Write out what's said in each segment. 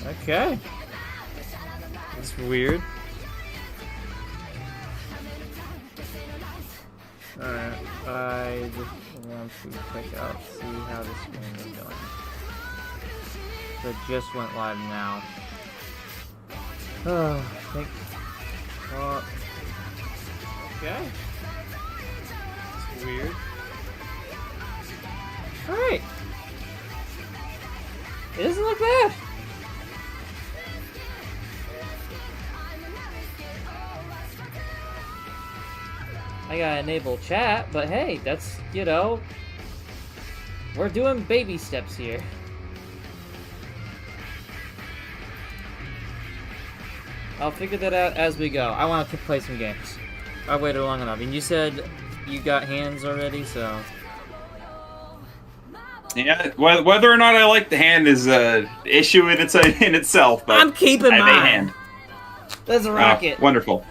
Okay. That's weird. Alright, I just want to check out, see how this game is going. So it just went live now. Oh, thank God. Okay. It's weird. Alright. It doesn't look bad. I gotta enable chat, but hey, that's, you know, we're doing baby steps here. I'll figure that out as we go. I want to play some games. I waited long enough. And you said you got hands already, so... Yeah, whether or not I like the hand is an issue in itself, but I'm keeping mine. I have a hand. Let's rock it. Wonderful.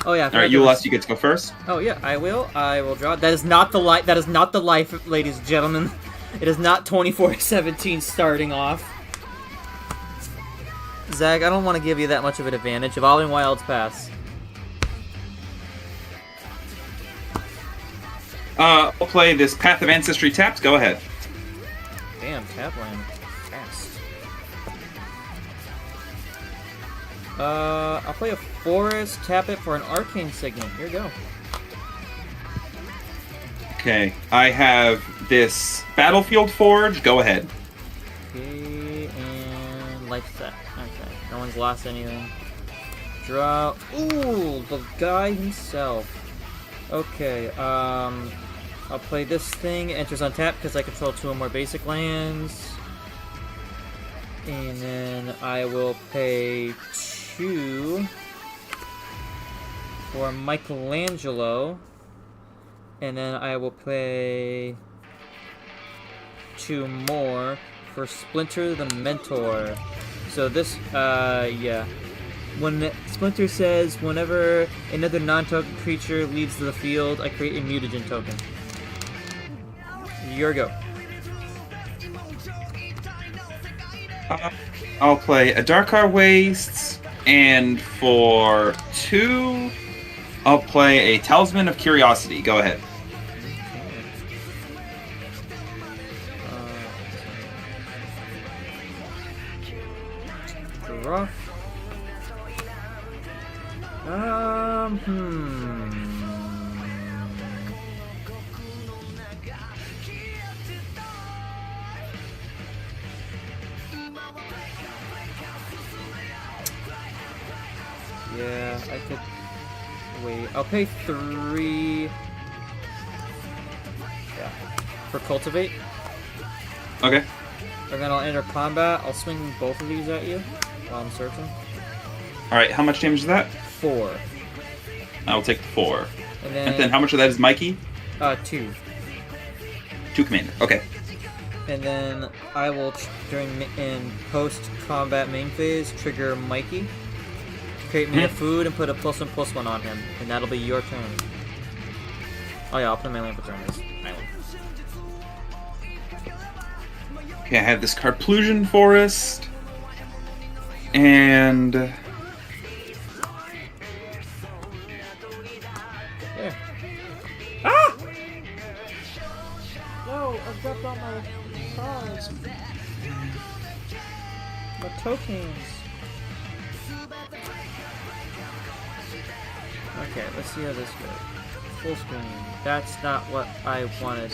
Oh yeah. Alright, you get to go first. Oh yeah, I will. I will draw. That is not the life. That is not the life, ladies and gentlemen. It is not 24-17 starting off. Zag, I don't want to give you that much of an advantage. Evolving Wilds pass. I'll play this Path of Ancestry tapped. Go ahead. Damn, Tapland. Fast. I'll play a Forest, tap it for an Arcane Signet. Here you go. Okay, I have this Battlefield Forge. Go ahead. Okay, and life set. Okay, no one's lost anything. Draw. Ooh, the guy himself. Okay, I'll play this thing. Enters on tap because I control 2 or more basic lands. And then I will pay 2 for Michelangelo. And then I will pay 2 more for Splinter the Mentor. So this, yeah. When Splinter says, whenever another non-token creature leaves the field, I create a mutagen token. Your go. I'll play a Darkar Wastes, and for 2, I'll play a Talisman of Curiosity. Go ahead. Draw. Yeah, I could wait. I'll pay 3. Yeah. For Cultivate. Okay. And then I'll enter combat. I'll swing both of these at you while I'm searching. Alright, how much damage is that? 4. I'll take the 4. And then how much of that is Mikey? 2. 2 commander. Okay. And then I will, in post-combat main phase, trigger Mikey. Create me a food and put a +1/+1 on him. And that'll be your turn. Oh yeah, I'll put my land for turn this island. Okay, I have this Carplusion Forest. And... There. Ah! No, I've dropped all my cards. My tokens. Okay, let's see how this goes. Full screen. That's not what I wanted.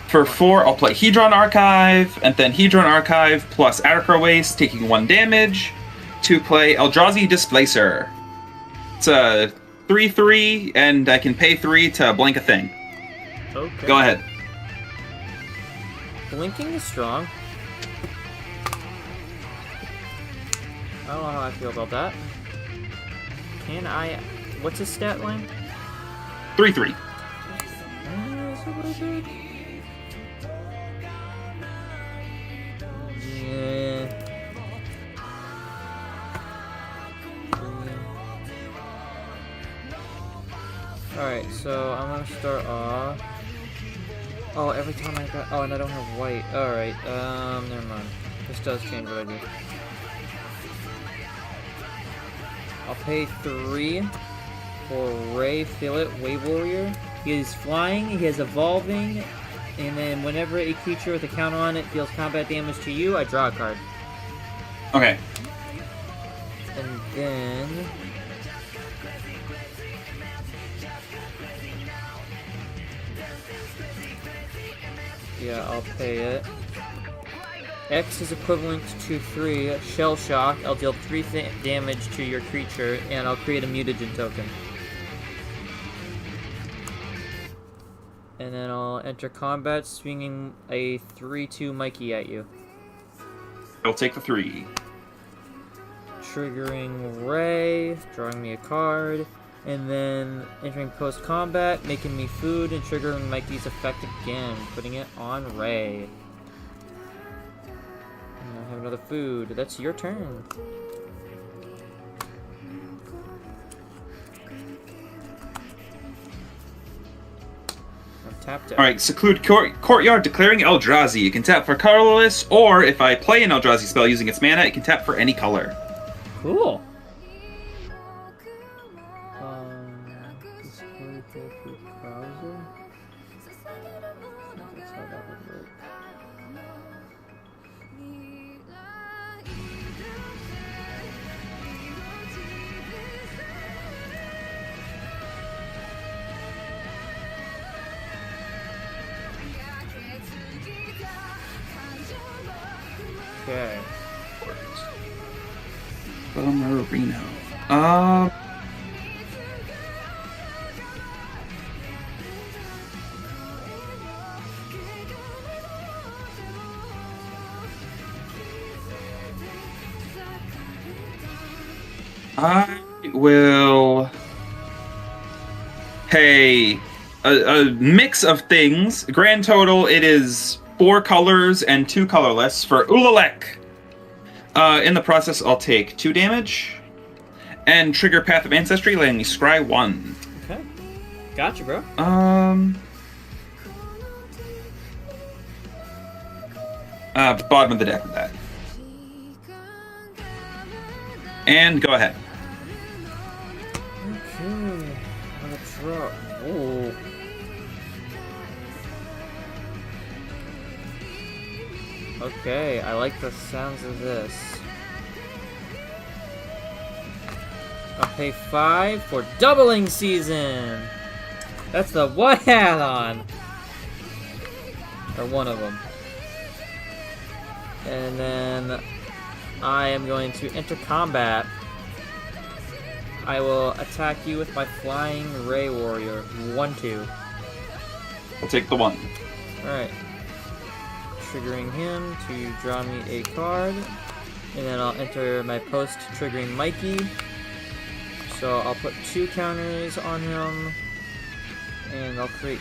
For 4, I'll play Hedron Archive, and then Hedron Archive plus Atticor Waste, taking 1 damage, to play Eldrazi Displacer. It's a 3/3, and I can pay 3 to blank a thing. Okay. Go ahead. Blinking is strong. I don't know how I feel about that. Can I... What's his stat line? 3/3. Yeah. Alright, so I'm gonna start off. Oh, every time I got... Oh, and I don't have white. Alright, never mind. This does change what I do. I'll pay 3 for Ray Fillet, Wave Warrior. He is flying, he is evolving, and then whenever a creature with a counter on it deals combat damage to you, I draw a card. Okay. And then... yeah, I'll pay it. X is equivalent to 3 Shell Shock. I'll deal 3 damage to your creature, and I'll create a mutagen token. And then I'll enter combat, swinging a 3/2 Mikey at you. I'll take the 3. Triggering Ray, drawing me a card, and then entering post-combat, making me food, and triggering Mikey's effect again, putting it on Ray. And I have another food. That's your turn. I'm tapped out. Alright, seclude courtyard, declaring Eldrazi. You can tap for colorless, or if I play an Eldrazi spell using its mana, it can tap for any color. Cool. That's how that would work. Okay. Marino. I will pay a mix of things. Grand total, it is 4 colors and 2 colorless for Ulalek. In the process, I'll take 2 damage and trigger Path of Ancestry, letting me scry 1. Okay. Gotcha, bro. Bottom of the deck with that. And go ahead. Okay. Let's draw. Ooh. Okay, I like the sounds of this. I'll pay 5 for Doubling Season! That's the what add-on! Or one of them. And then I am going to enter combat. I will attack you with my Flying Ray Warrior. 1/2. I'll take the 1. Alright. Triggering him to draw me a card. And then I'll enter my post triggering Mikey. So I'll put 2 counters on him. And I'll create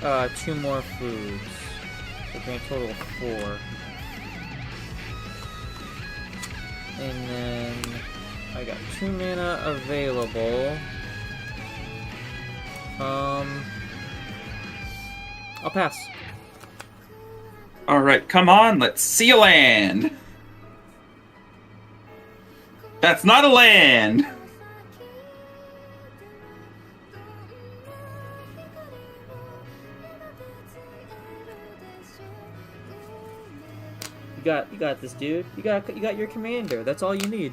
2 more foods. So grand total of 4. And then I got 2 mana available. I'll pass. Alright, come on, let's see a land. That's not a land. You got this, dude. You got your commander. That's all you need.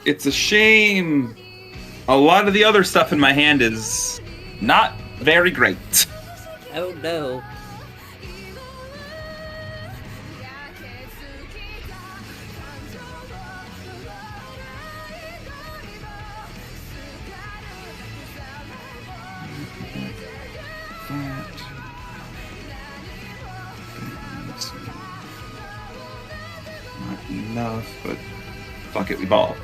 It's a shame. A lot of the other stuff in my hand is not very great. Oh no. Not enough, but fuck it, we ball.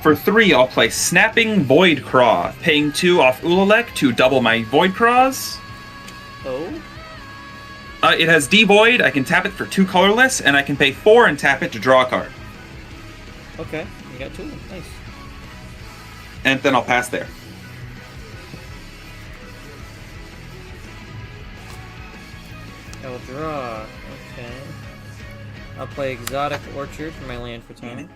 For 3, I'll play Snapping Void Craw, paying 2 off Ulalek to double my Void Craws. Oh? It has Devoid, I can tap it for 2 colorless, and I can pay 4 and tap it to draw a card. Okay, you got 2 of them. Nice. And then I'll pass there. I'll draw. Okay. I'll play Exotic Orchard for my land for turn.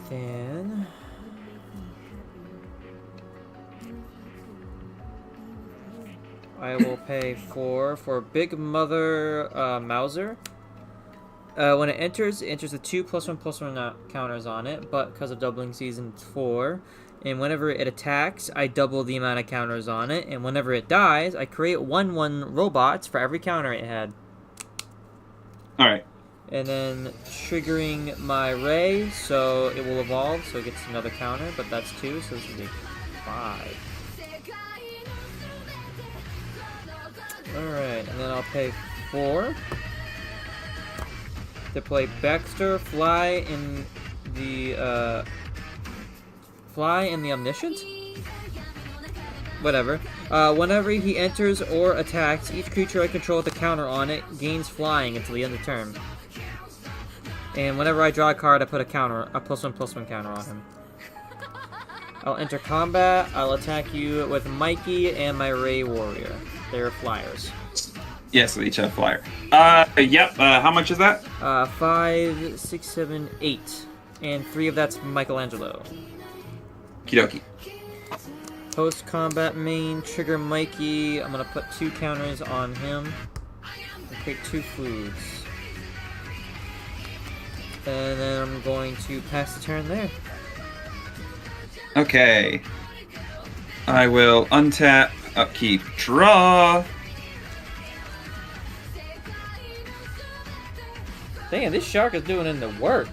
Then I will pay 4 for Big Mother Mauser. When it enters with 2+1/+1 counters on it, but because of doubling season 4. And whenever it attacks, I double the amount of counters on it. And whenever it dies, I create 1/1 robots for every counter it had. Alright. And then triggering my Ray, so it will evolve, so it gets another counter, but that's 2, so this will be 5. Alright, and then I'll pay 4 to play Baxter, Fly in the Omniscient? Whatever. Whenever he enters or attacks, each creature I control with a counter on it gains flying until the end of turn. And whenever I draw a card, I put a +1/+1 counter on him. I'll enter combat. I'll attack you with Mikey and my Ray Warrior. They're flyers. Yes, they each have flyer. Yep. How much is that? 5, 6, 7, 8. And 3 of that's Michelangelo. Kidoki. Post-combat main, trigger Mikey. I'm going to put 2 counters on him. And create 2 foods. And then I'm going to pass the turn there. Okay. I will untap, upkeep, draw. Damn, this shark is doing in the work.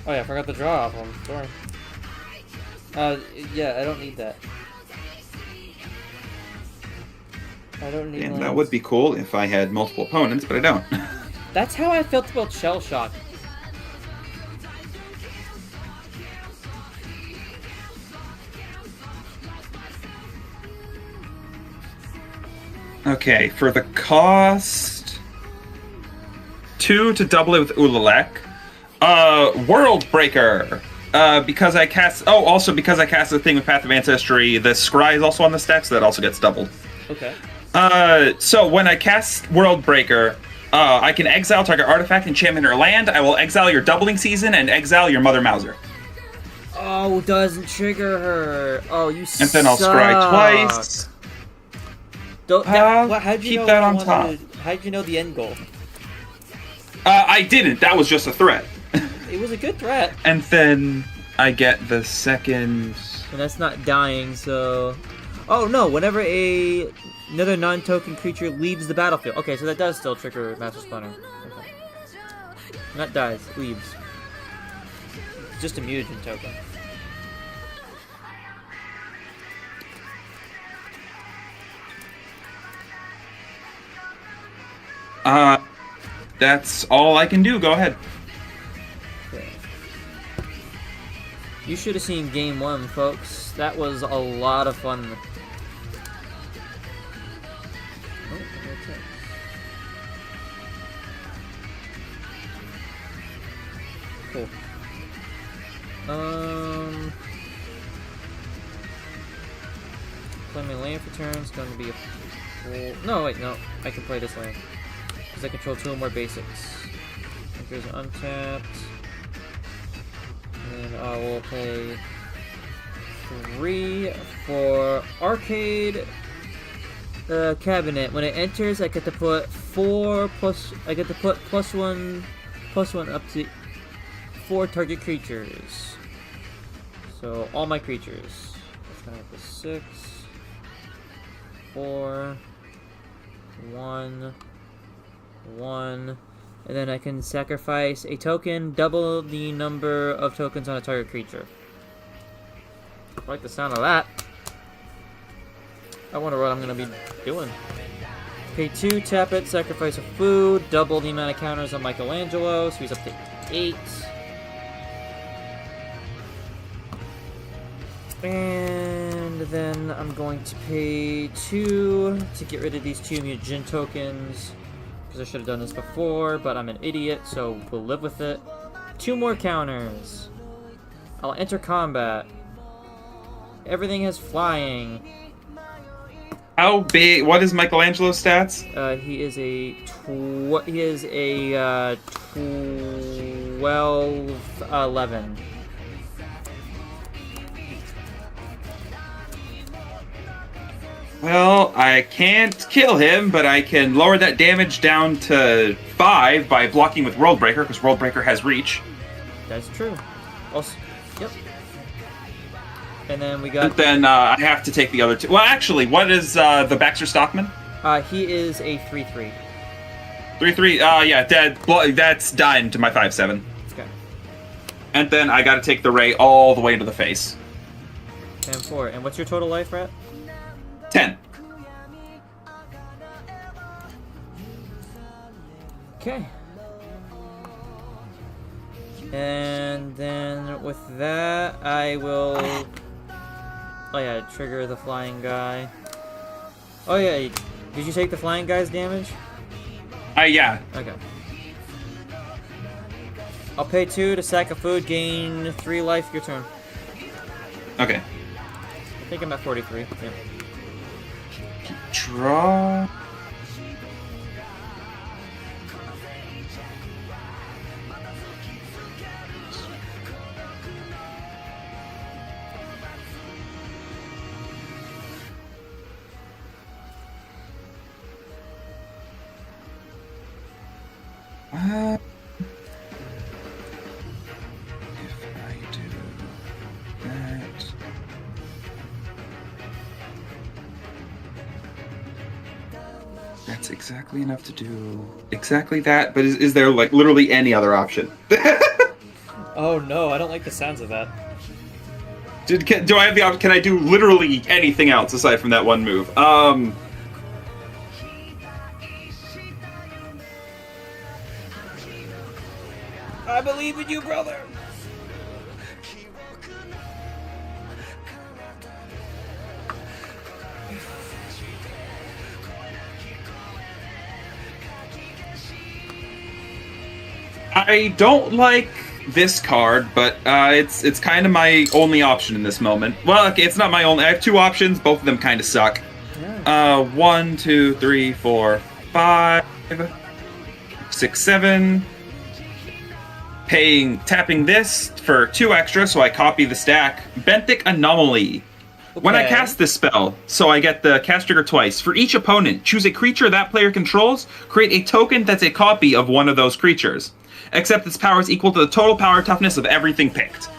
Oh yeah, I forgot to draw off him. Sorry. Yeah, I don't need that. I don't need. And that would be cool if I had multiple opponents, but I don't. That's how I felt about Shell Shock. Okay, for the cost, 2 to double it with Ulalek. World Breaker. Because I cast. Oh, also because I cast the thing with Path of Ancestry, the Scry is also on the stack, so that also gets doubled. Okay. So when I cast World Breaker, I can exile target artifact, enchantment, or land. I will exile your doubling season and exile your Mother Mauser. Oh, doesn't trigger her. Oh, you suck. And then I'll scry twice. How'd you keep know that on top. How'd you know the end goal? I didn't. That was just a threat. It was a good threat. And then I get the second. And that's not dying, so. Oh no! Whenever another non-token creature leaves the battlefield. Okay, so that does still trigger Master Splinter. Okay. Not dies, leaves. Just a mutagen token. That's all I can do. Go ahead. Okay. You should have seen game 1, folks. That was a lot of fun. Cool. Play my land for turn. It's going to be a full. No, wait, no. I can play this land. Because I control 2 more basics. Here's untapped. And I will pay 3 for Arcade Cabinet. When it enters, I get to put 4 plus. I get to put +1 up to 4 target creatures. So all my creatures. That's gonna have 6, 4, 1. 1, and then I can sacrifice a token, double the number of tokens on a target creature. I like the sound of that. I wonder what I'm going to be doing. Pay 2, tap it, sacrifice a food, double the amount of counters on Michelangelo, so he's up to 8. And then I'm going to pay 2 to get rid of these 2 mutagen tokens. I should have done this before, but I'm an idiot, so we'll live with it. 2 more counters. I'll enter combat. Everything has flying. How big? What is Michelangelo's stats? He is a 12, 11. Well, I can't kill him, but I can lower that damage down to 5 by blocking with World Breaker, because World Breaker has reach. That's true. Also, yep. And then we got. And then I have to take the other two. Well, actually, what is the Baxter Stockman? He is a 3/3. 3/3. Yeah, dead. That's dying to my 5/7. Okay. And then I got to take the ray all the way into the face. 10-4. And what's your total life, Rat? 10. Okay. And then with that, I will. Oh yeah, trigger the flying guy. Oh yeah, did you take the flying guy's damage? Yeah. Okay. I'll pay 2 to sack a food, gain 3 life, your turn. Okay. I think I'm at 43. Yeah. Draw. If I do that. That's exactly enough to do exactly that, but is there like literally any other option? Oh no, I don't like the sounds of that. Do I have the option? Can I do literally anything else aside from that one move? I believe in you, brother! I don't like this card, but it's kind of my only option in this moment. Well, okay, it's not my only. I have 2 options. Both of them kind of suck. Yeah. 1, 2, 3, 4, 5, 6, 7. Tapping this for 2 extra, so I copy the stack. Benthic Anomaly. Okay. When I cast this spell, so I get the cast trigger twice. For each opponent, choose a creature that player controls. Create a token that's a copy of one of those creatures. Except its power is equal to the total power toughness of everything picked.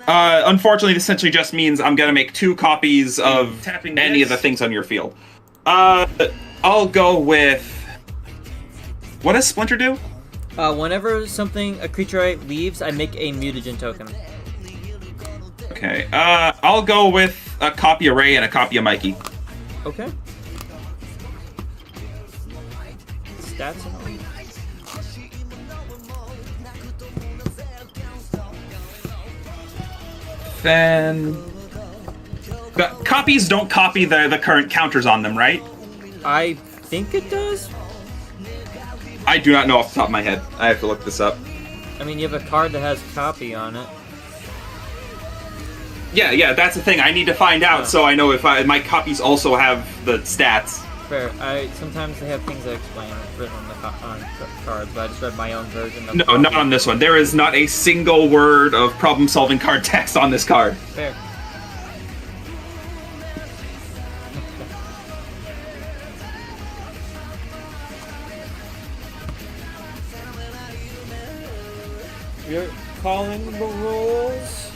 Unfortunately, this essentially just means I'm gonna make 2 copies of any of the things on your field. I'll go with. What does Splinter do? Whenever a creature leaves, I make a mutagen token. Okay. I'll go with a copy of Ray and a copy of Mikey. Okay. Stats and all. Then. But copies don't copy the current counters on them, right? I think it does. I do not know off the top of my head. I have to look this up. I mean, you have a card that has copy on it. Yeah, that's the thing. I need to find out so I know if my copies also have the stats. Fair. Sometimes they have things that explain it written on the cards, but I just read my own version. Of No, not on this one. There is not a single word of problem-solving card text on this card. Fair. You're calling the rules.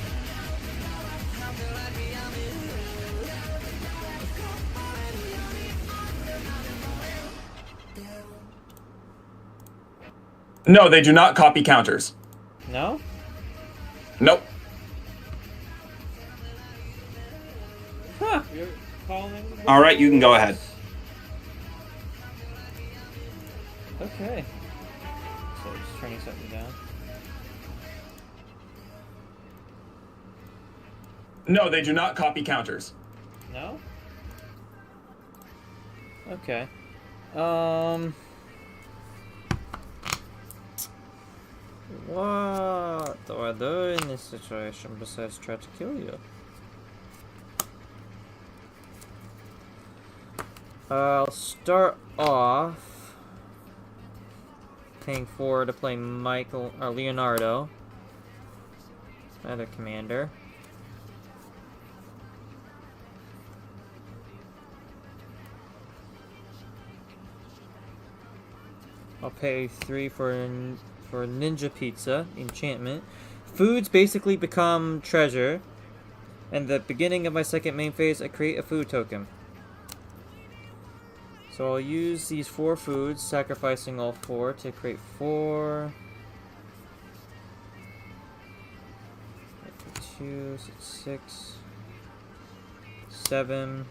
No, they do not copy counters. No? Nope. Huh. You're calling the All right, you can go ahead. Okay. So just turning something down. No, they do not copy counters. No? Okay. What do I do in this situation besides try to kill you? I'll start off paying 4 to play Leonardo, another commander. I'll pay 3 for Ninja Pizza, enchantment. Foods basically become treasure. And the beginning of my second main phase, I create a food token. So I'll use these 4 foods, sacrificing all 4 to create 4. 2, 6, 7.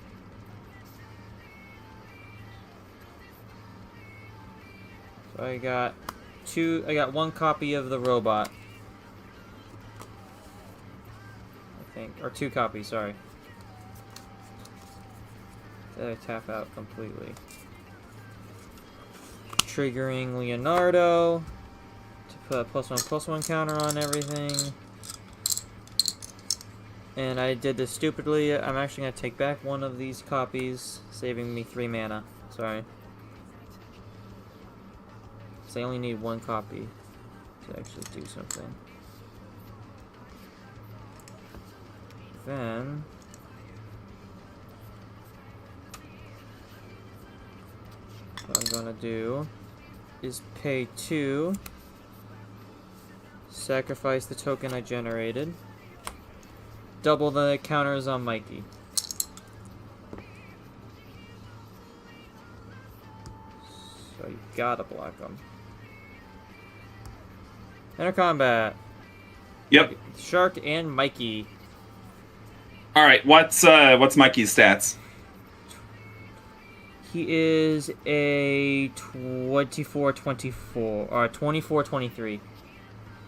So I got 1 copy of the robot. I think. Or 2 copies, sorry. Did I tap out completely? Triggering Leonardo to put a +1/+1 counter on everything. And I did this stupidly. I'm actually going to take back 1 of these copies, saving me 3 mana. Sorry. So I only need 1 copy to actually do something. Then what I'm gonna do is pay 2, sacrifice the token I generated, double the counters on Mikey. So you gotta block them. Enter combat. Yep. Shark and Mikey. All right. What's Mikey's stats? He is a 24-24 or 24-23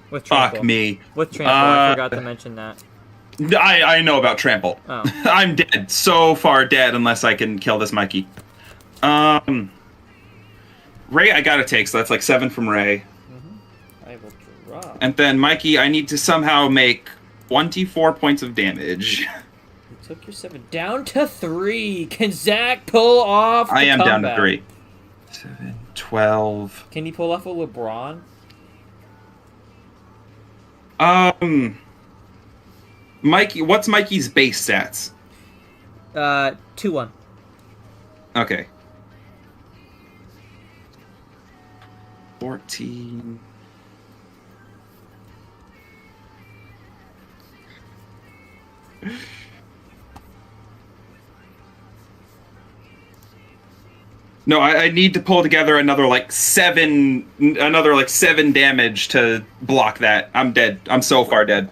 with trample. Fuck me. With trample, I forgot to mention that. I know about trample. Oh. I'm dead. So far dead unless I can kill this Mikey. Ray, I gotta take, so that's like 7 from Ray. I will draw. And then Mikey, I need to somehow make 24 points of damage. You took your 7 down to 3. Can Zach pull off the I am down comeback? to 3. 7, 12. Can he pull off a LeBron? Mikey, what's Mikey's base stats? 2-1. Okay. 14. No, I need to pull together another like 7 damage to block that. I'm dead. I'm so far dead.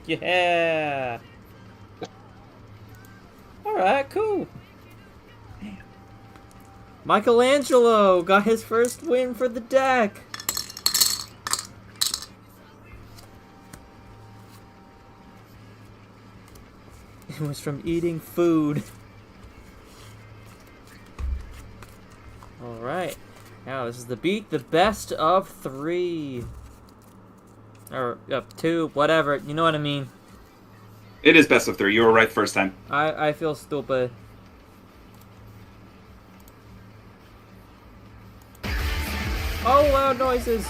Yeah. Alright, cool. Man. Michelangelo got his first win for the deck. It was from eating food. Alright. Now this is the best of 3. Or, 2, whatever. You know what I mean. It is best of 3. You were right first time. I feel stupid. Oh, loud noises!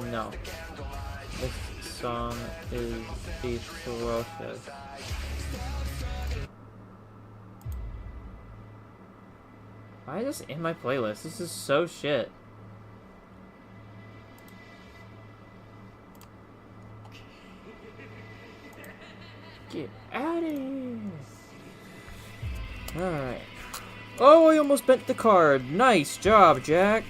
No. This song is ferocious. Why is this in my playlist? This is so shit. Get out of here! Alright. Oh, I almost bent the card. Nice job, Jack.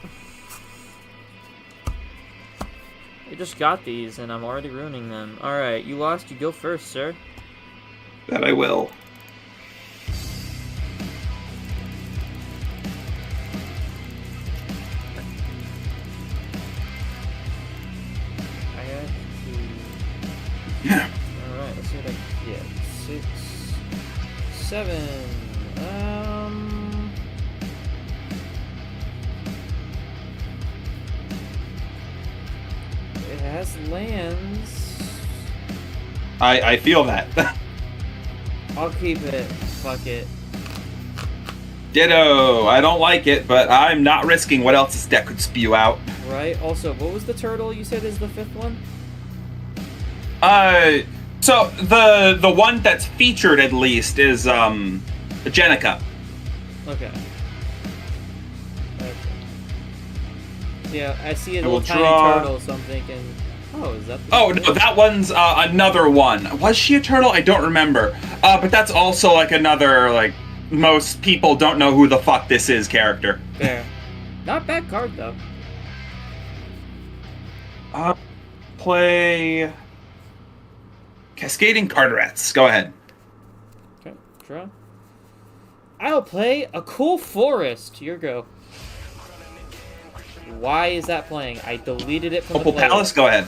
I just got these, and I'm already ruining them. Alright, you lost. You go first, sir. That I will. I got to... Alright, let's see what I can get. 6, 7... It has lands. I feel that. I'll keep it. Fuck it. Ditto. I don't like it, but I'm not risking what else this deck could spew out. Right. Also, what was the turtle you said is the 5th one? So the one that's featured at least is Jenica. Okay. Yeah, I see a I little will tiny draw- turtle, so I'm thinking, oh, is that the Oh no, that one's another one. Was she a turtle? I don't remember. But that's also like another like most people don't know who the fuck this is character. Fair. Not bad card though. Play Cascading Carterets. Go ahead. Okay, draw. I'll play a cool forest. Your go. Why is that playing? I deleted it from Opal the playlist. Palace. Go ahead.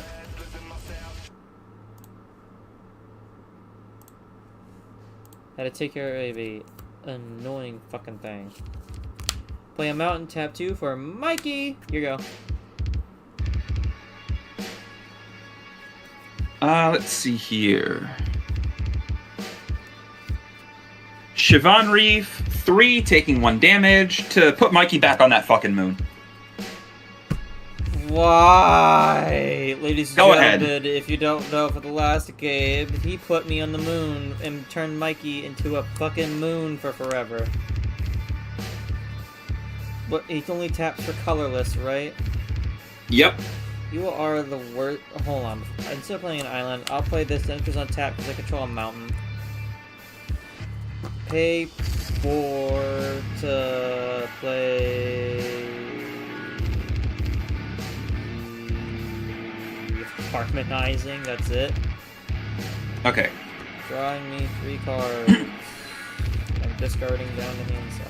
Had to take care of a annoying fucking thing. Play a mountain, tap 2 for Mikey. Here you go. Let's see here. Siobhan Reef, 3, taking 1 damage to put Mikey back on that fucking moon. Why? Ladies and Go gentlemen, ahead. if you don't know, for the last game, he put me on the moon and turned Mikey into a fucking moon for forever. But he only taps for colorless, right? Yep. You are the worst. Hold on. Instead of playing an island, I'll play this. Enters on tap because I control a mountain. Pay 4 to play. Harmonizing. That's it. Okay. Drawing me 3 cards. I'm discarding down the hand side.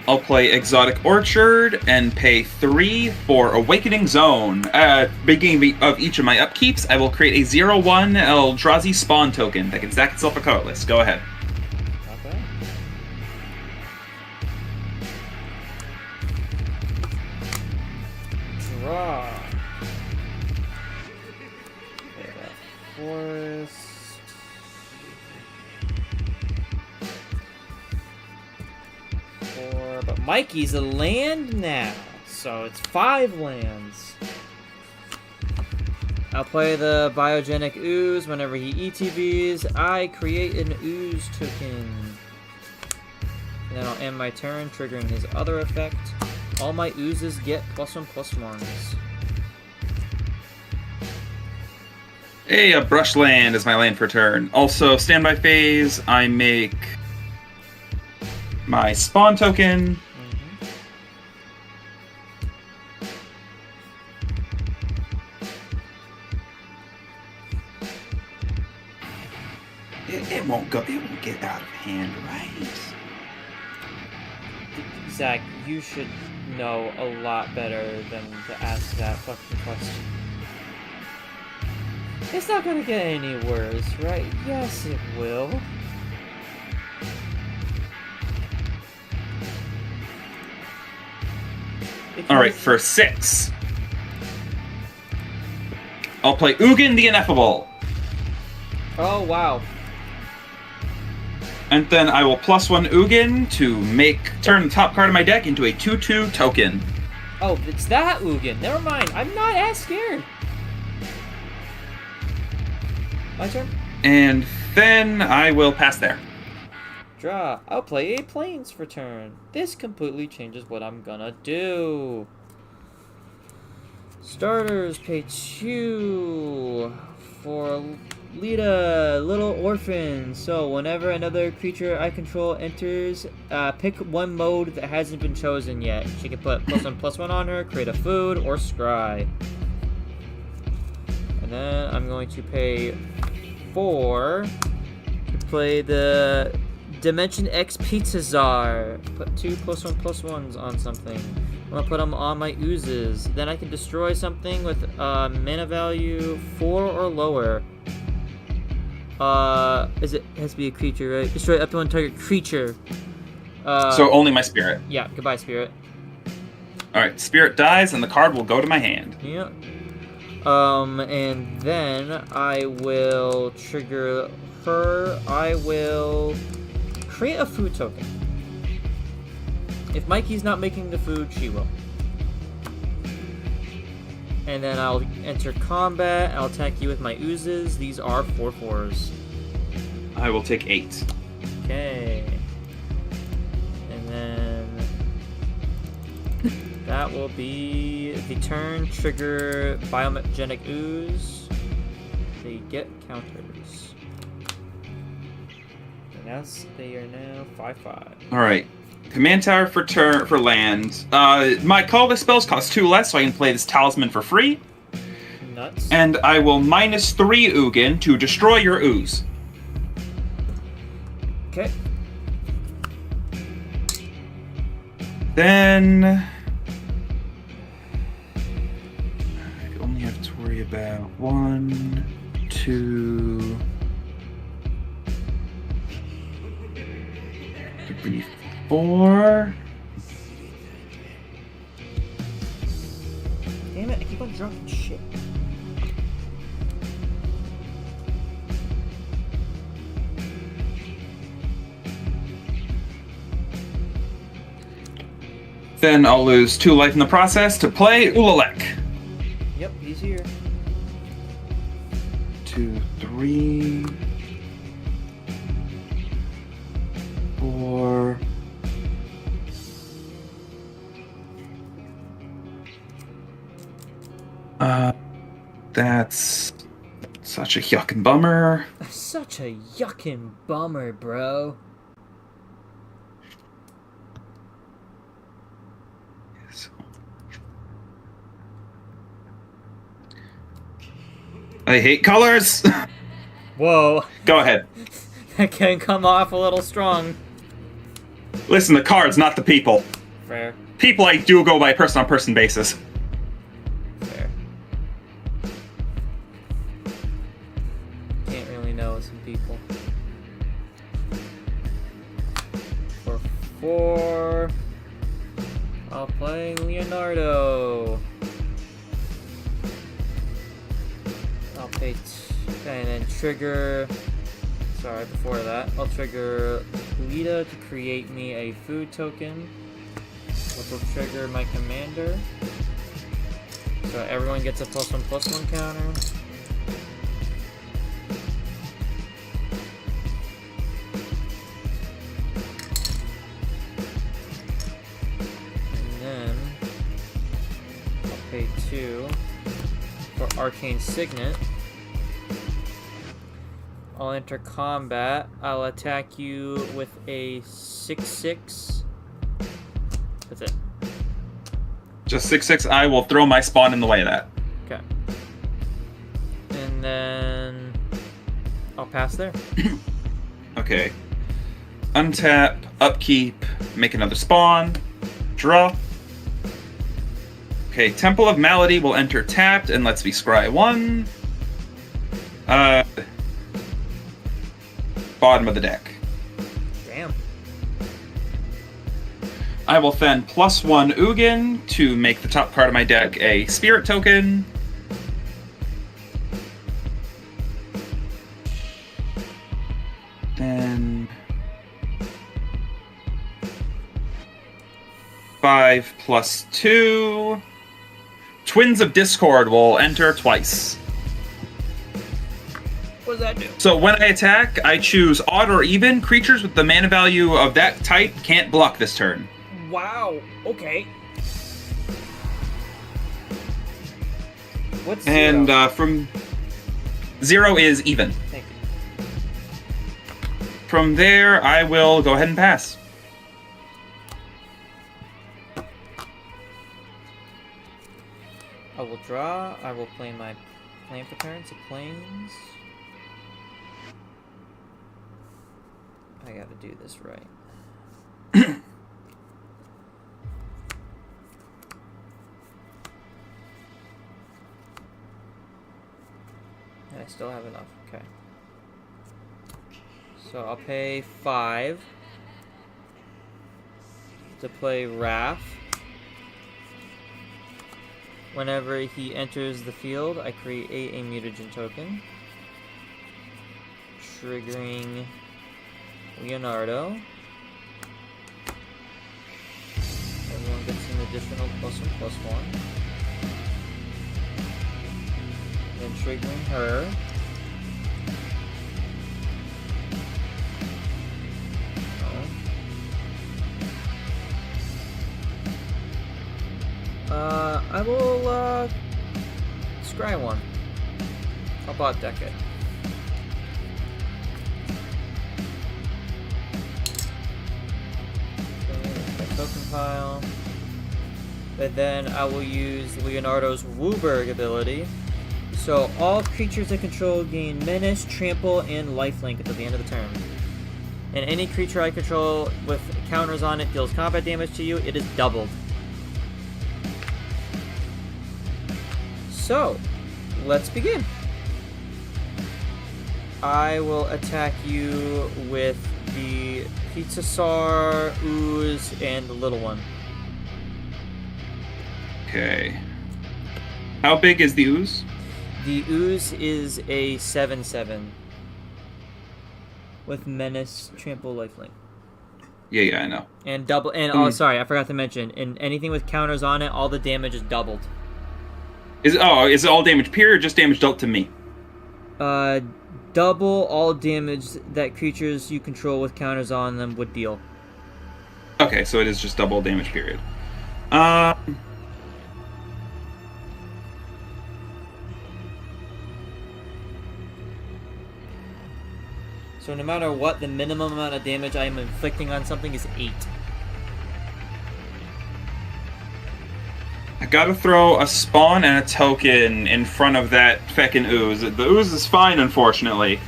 I'll play Exotic Orchard and pay 3 for Awakening Zone. Beginning of each of my upkeeps, I will create a 0/1 Eldrazi spawn token that can stack itself a colorless. Go ahead. Okay. Draw. Okay, that forest. But Mikey's a land now, so it's 5 lands. I'll play the Biogenic Ooze. Whenever he ETBs, I create an Ooze token. And then I'll end my turn, triggering his other effect. All my Oozes get +1/+1s. Hey, a Brushland is my land for turn. Also, standby phase, I make my spawn token. It won't go. It won't get out of hand, right? Zach, you should know a lot better than to ask that fucking question. It's not gonna get any worse, right? Yes, it will. Alright, for 6. I'll play Ugin the Ineffable. Oh, wow. And then I will +1 Ugin to turn the top card of my deck into a 2/2 token. Oh, it's that Ugin. Never mind. I'm not as scared. My turn. And then I will pass there. Draw. I'll play a Plains for turn. This completely changes what I'm gonna do. Starters, pay 2 for Lita, Little Orphan. So whenever another creature I control enters, pick one mode that hasn't been chosen yet. She can put +1/+1 on her, create a food, or scry. And then I'm going to pay 4 to play the Dimension X Pizza Czar. Put 2 +1/+1s on something. I'm gonna put them on my oozes. Then I can destroy something with mana value 4 or lower. It has to be a creature, right? Destroy up to one target creature. So only my spirit. Yeah, goodbye, spirit. Alright, spirit dies and the card will go to my hand. Yeah. And then I will trigger her. I will create a food token. If Mikey's not making the food, she will. And then I'll enter combat. I'll attack you with my oozes. These are 4/4s. I will take 8. Okay. And then that will be the turn. Trigger biomagnetic ooze. They get counters. And they are now 5/5. All right. Command tower for land. My colorless spells cost 2 less, so I can play this talisman for free. Nuts. And I will -3 Ugin to destroy your ooze. Okay. Then I only have to worry about 1, 2, 3, 4. Damn it, I keep on dropping shit. Then I'll lose 2 life in the process to play Ulalek. Yep, he's here. 2, 3, 4. That's such a yuckin' bummer. Such a yuckin' bummer, bro. I hate colors. Whoa. Go ahead. That can come off a little strong. Listen, the cards, not the people. Fair. People I do go by person-on-person basis. Fair. Can't really know some people. 4/4. I'll play Leonardo. I'll pay and then trigger. Sorry, before that, I'll trigger Lita to create me a food token, which will trigger my commander. So everyone gets a +1/+1 counter. And then I'll pay 2 for Arcane Signet. I'll enter combat. I'll attack you with a 6/6. That's it. Just 6/6. I will throw my spawn in the way of that. Okay. And then I'll pass there. Okay. Untap, upkeep, make another spawn, draw. Okay, Temple of Malady will enter tapped and lets me scry 1. Bottom of the deck. Damn. I will then +1 Ugin to make the top part of my deck a spirit token. Then 5 + 2. Twins of Discord will enter twice. What does that do? So when I attack, I choose odd or even. Creatures with the mana value of that type can't block this turn. Wow. Okay. What's And 0? From 0 is even. Thank you. From there, I will go ahead and pass. I will draw. I will play my Plan for turns of planes. I gotta do this right. And I still have enough. Okay. So I'll pay 5 to play Wrath. Whenever he enters the field, I create a mutagen token. Triggering Leonardo. Everyone gets an additional +1/+1. Then triggering her. I will scry one. How about deck it? Okay, token pile. But then I will use Leonardo's Wooburg ability. So all creatures I control gain Menace, Trample, and Lifelink until the end of the turn. And any creature I control with counters on it deals combat damage to you, it is doubled. So, let's begin. I will attack you with the Pizzasaur, Ooze, and the little one. Okay. How big is the ooze? The Ooze is a 7/7 with Menace, Trample, Lifelink. Yeah, I know. And double. And oh, sorry, I forgot to mention. In anything with counters on it, all the damage is doubled. Is it all damage period or just damage dealt to me? Double all damage that creatures you control with counters on them would deal. Okay, so it is just double damage period. So no matter what, the minimum amount of damage I am inflicting on something is 8. I gotta throw a spawn and a token in front of that feckin' ooze. The ooze is fine, unfortunately.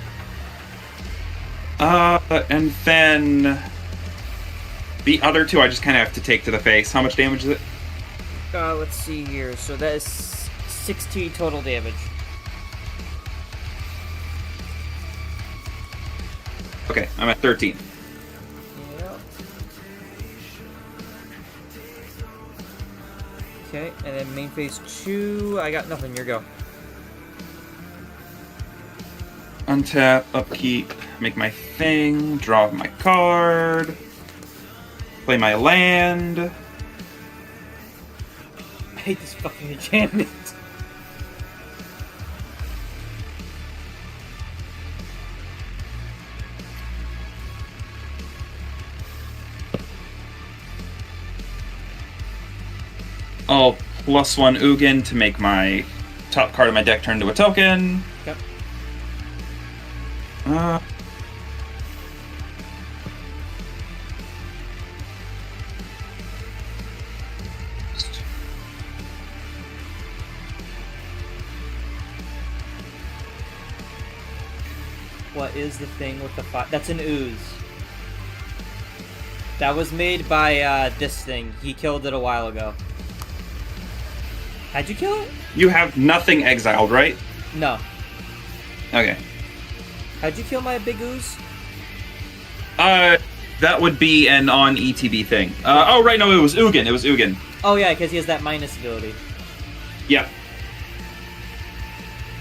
And then the other two I just kind of have to take to the face. How much damage is it? Let's see here. So that is 16 total damage. Okay, I'm at 13. Yep. Okay, and then main phase 2, I got nothing. Your go. Untap, upkeep, make my thing, draw my card, play my land. I hate this fucking enchantment. I'll +1 Ugin to make my top card of my deck turn to a token. Yep. What is the thing with the fire? That's an ooze. That was made by this thing. He killed it a while ago. How'd you kill it? You have nothing exiled, right? No. Okay. How'd you kill my big ooze? That would be an on ETB thing. Oh, right, no, it was Ugin. It was Ugin. Oh, yeah, because he has that minus ability. Yep.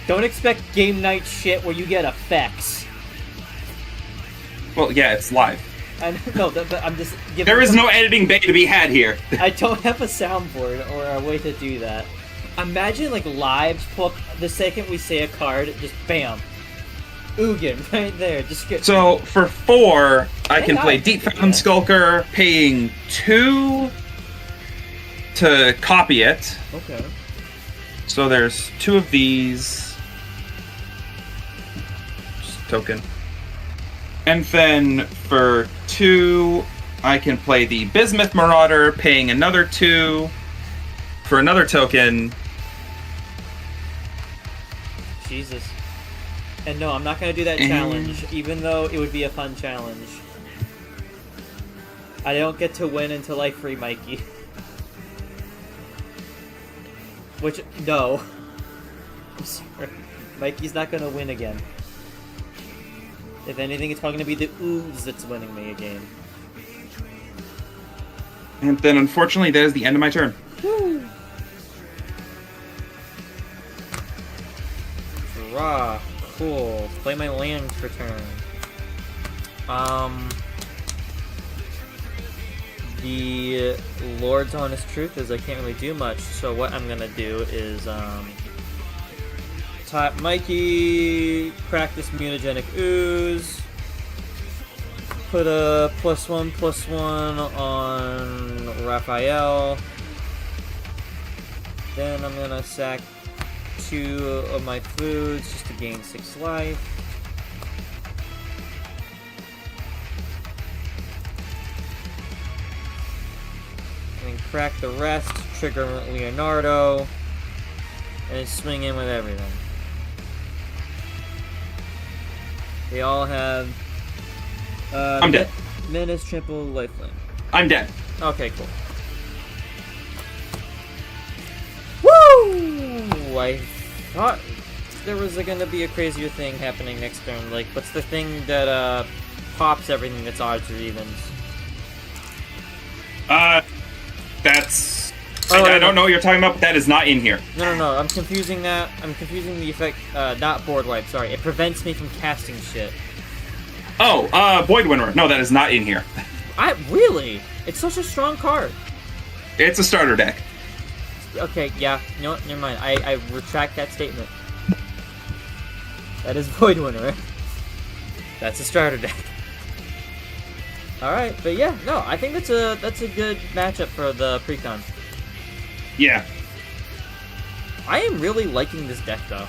Don't expect game night shit where you get effects. Well, yeah, it's live. No, but I'm just giving... There is no editing bay to be had here. I don't have a soundboard or a way to do that. Imagine, like, live, the second we say a card, just bam. Ugin, right there. Just get... So, for 4, I can play Deep Fountain Skulker, paying 2 to copy it. Okay. So there's 2 of these. Just token. And then for 2, I can play the Bismuth Marauder, paying another 2 for another token. Jesus. And no, I'm not going to do that challenge, even though it would be a fun challenge. I don't get to win until I free Mikey. Which, no. I'm sorry. Mikey's not going to win again. If anything, it's probably going to be the ooze that's winning me a game. And then, unfortunately, that is the end of my turn. Woo! Draw. Cool. Play my land for turn. The Lord's honest truth is I can't really do much, so what I'm gonna do is, tap Mikey, practice mutagenic ooze, put a +1/+1 on Raphael, then I'm gonna sack 2 of my foods just to gain 6 life. And then crack the rest, trigger Leonardo, and then swing in with everything. They all have I'm dead. Menace, Trample, Lifeline. I'm dead. Okay, cool. Woo! I thought there was gonna be a crazier thing happening next turn. Like, what's the thing that pops everything that's odds or evens? That's... Oh, I don't know what you're talking about, but that is not in here. No. I'm confusing that. I'm confusing the effect. Not board wipe. Sorry. It prevents me from casting shit. Oh, Void Winter. No, that is not in here. Really? It's such a strong card. It's a starter deck. Okay, yeah. You know what? Never mind. I retract that statement. That is Void Winter. That's a starter deck. Alright, but yeah, no, I think that's a good matchup for the Precon. Yeah. I am really liking this deck, though.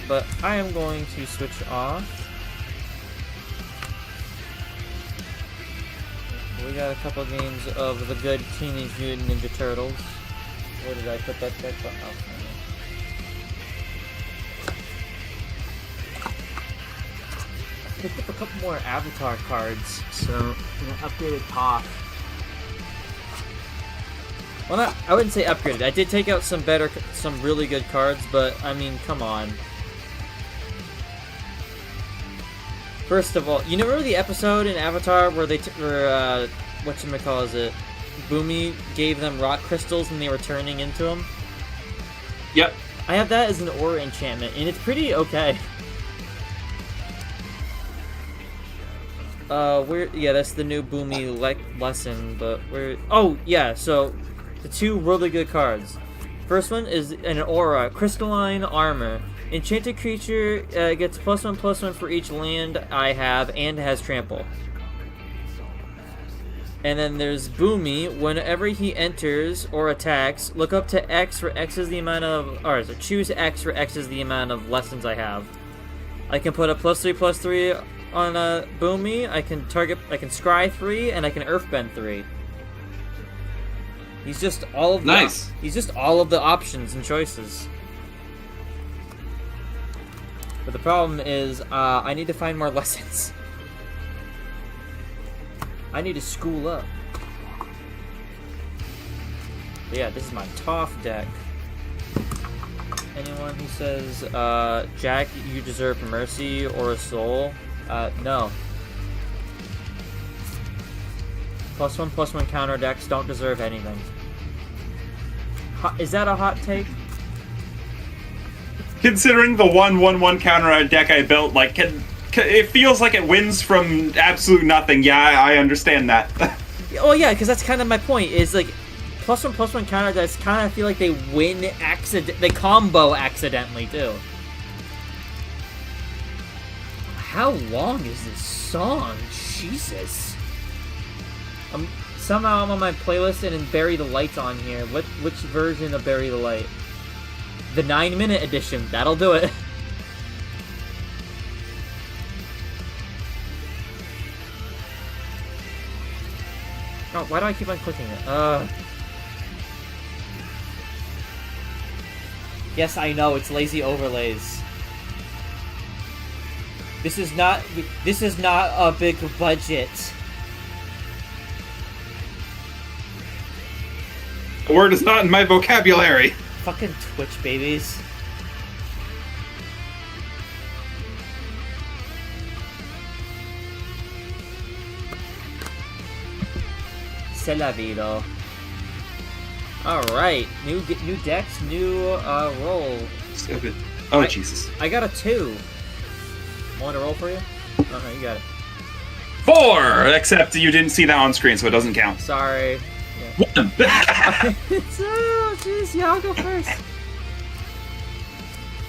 But I am going to switch off. We got a couple games of the good Teenage Mutant Ninja Turtles. Where did I put that deck? Oh, I picked up a couple more Avatar cards, so an upgraded Toph. Well, not, I wouldn't say upgraded. I did take out some really good cards, but I mean, come on. First of all, you remember the episode in Avatar where they whatchamacallit, Boomy gave them rock crystals and they were turning into them? Yep. I have that as an aura enchantment, and it's pretty okay. Yeah, that's the new Boomy lesson, but oh, yeah, so the 2 really good cards. First one is an aura, Crystalline Armor. Enchanted creature gets +1/+1 for each land I have and has trample. And then there's Boomy. Whenever he enters or attacks, look up to X for X is the amount of, or so choose X for X is the amount of lessons I have. I can put a +3/+3 on a Boomy. I can scry 3 and I can Earthbend 3. He's just all of the nice. He's just all of the options and choices. But the problem is, I need to find more lessons. I need to school up. But yeah, this is my Toph deck. Anyone who says, Jack, you deserve mercy or a soul? No. +1/+1 counter decks don't deserve anything. Is that a hot take? Considering the 1/1/1 counter deck I built, like, it feels like it wins from absolute nothing. Yeah, I understand that. Oh yeah, because that's kind of my point. Is like +1/+1 counter decks kind of feel like they win they combo accidentally too. How long is this song? Jesus. Somehow I'm on my playlist and Bury the Light's on here. Which version of Bury the Light? The 9-minute edition. That'll do it. Oh, why do I keep on clicking it? Yes, I know, it's lazy overlays. This is not a big budget. The word is not in my vocabulary. Fucking Twitch babies. C'est la vida. Alright, new decks, new roll. Stupid. Oh, Jesus. I got a 2. Want to roll for you? Oh, no, you got it. 4! Except you didn't see that on screen, so it doesn't count. Sorry. Yeah. 1! Oh, jeez, yeah, I'll go first.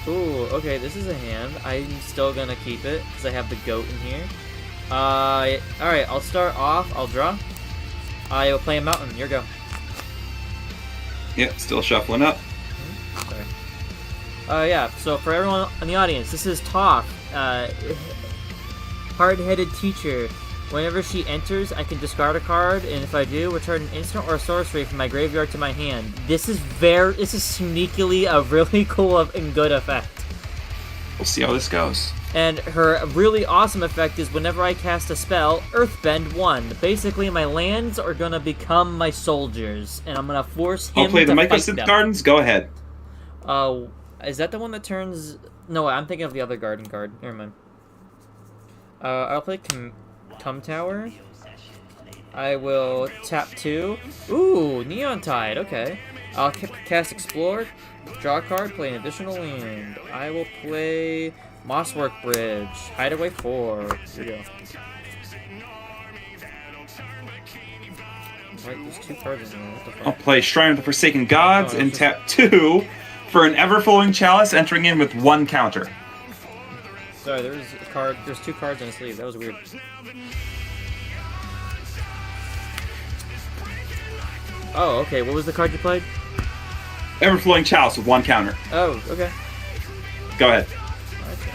Ooh, okay, this is a hand. I'm still gonna keep it, because I have the goat in here. Alright, I'll start off. I'll draw. I will play a mountain. Your go. Yep, still shuffling up. Sorry. Yeah, so for everyone in the audience, this is Toph, hard-headed teacher. Whenever she enters, I can discard a card, and if I do, return an instant or a sorcery from my graveyard to my hand. This is sneakily a really cool and good effect. We'll see how this goes. And her really awesome effect is whenever I cast a spell, Earthbend 1. Basically, my lands are gonna become my soldiers, and I'm gonna force him to fight them. I'll play the Mycosynth Gardens. Go ahead. Is that the one that turns... No, I'm thinking of the other garden card. Never mind. I'll play Come Tower. I will tap 2. Ooh, Neon Tide. Okay. I'll cast Explore, draw a card, play an additional land. I will play Mosswork Bridge, Hideaway 4. Here we go. Right, there's 2 cards in there. What the fuck? I'll play Shrine of the Forsaken Gods and tap 2 for an Everflowing Chalice, entering in with 1 counter. Sorry, there's 2 cards in a sleeve. That was weird. Oh, okay. What was the card you played? Everflowing Chalice with 1 counter. Oh, okay. Go ahead. Okay.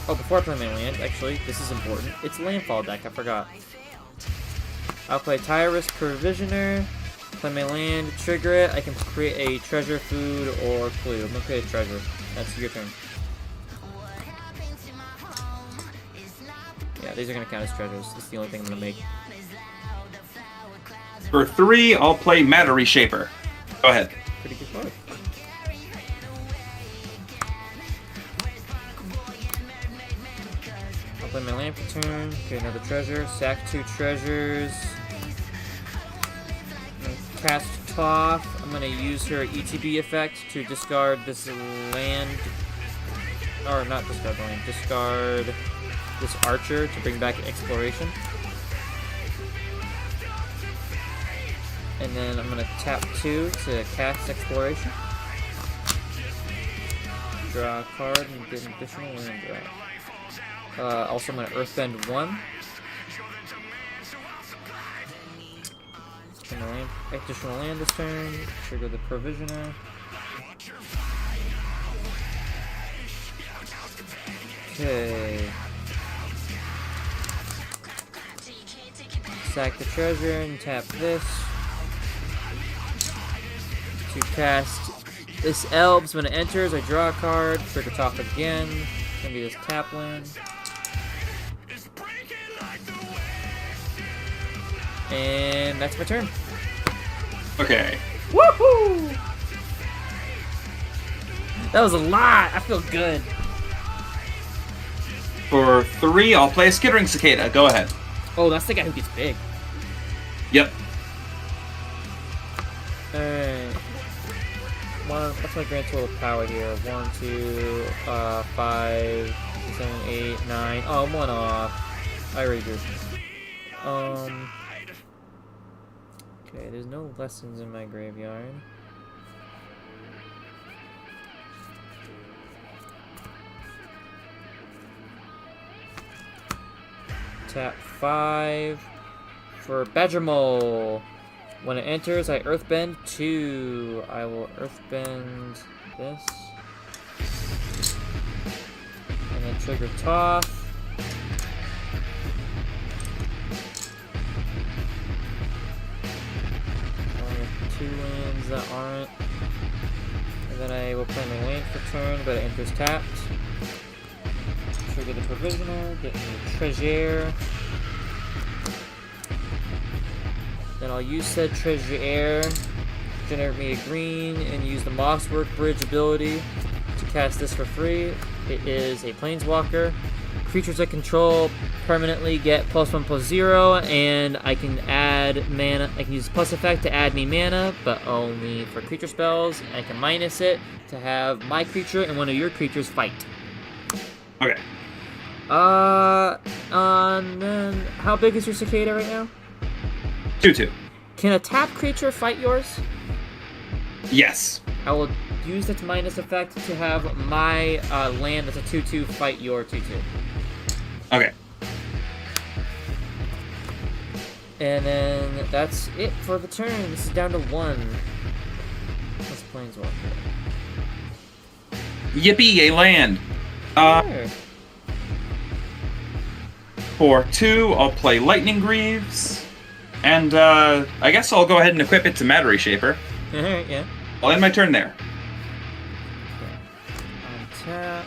Oh, before I play my land, actually, this is important. It's Landfall deck. I forgot. I'll play Tyrus Provisioner. Play my land, trigger it. I can create a treasure, food, or clue. I'm gonna create a treasure. That's your turn. Yeah, these are gonna count as treasures. This is the only thing I'm gonna make. For 3, I'll play Matter Reshaper. Go ahead. Pretty good card. I'll play my land for turn. Create another treasure. Sack 2 treasures. Cast Toph. I'm gonna use her ETB effect to discard this land, or not discard the land, discard this archer to bring back exploration. And then I'm gonna tap 2 to cast exploration. Draw a card and get an additional land draw. Also I'm gonna Earthbend 1. Additional land this turn. Trigger the Provisioner. Okay. Sack the treasure and tap this. To cast this Elves. When it enters, I draw a card. Trigger top again. It's gonna be this tap land. And that's my turn. Okay. Woohoo! That was a lot. I feel good. For 3, I'll play a Skittering Cicada. Go ahead. Oh, that's the guy who gets big. Yep. Alright. What's my grand total of power here? 1, 2, 5, 7, 8, 9. Oh, I'm 1 off. I already drew. Okay, there's no lessons in my graveyard. Tap 5 for Badger Mole. When it enters, I Earthbend 2. I will Earthbend this. And then trigger Toph. 2 lands that aren't. And then I will play my land for turn, but it enters tapped. Trigger the Provisioner, get me a Treasure. Then I'll use said Treasure, generate me a green, and use the Mosswork Bridge ability to cast this for free. It is a Planeswalker. Creatures I control permanently get +1/+0, and I can add mana. I can use plus effect to add me mana, but only for creature spells. I can minus it to have my creature and one of your creatures fight. Okay. And then how big is your cicada right now? 2/2. Can a tapped creature fight yours? Yes. I will use its minus effect to have my land that's a 2/2 fight your 2/2. Okay. And then that's it for the turn. This is down to 1. Let's planeswalker. Yippee, a land. Sure. For 2, I'll play Lightning Greaves. And I guess I'll go ahead and equip it to Matter Shaper. Alright, yeah. I'll end my turn there. Untap.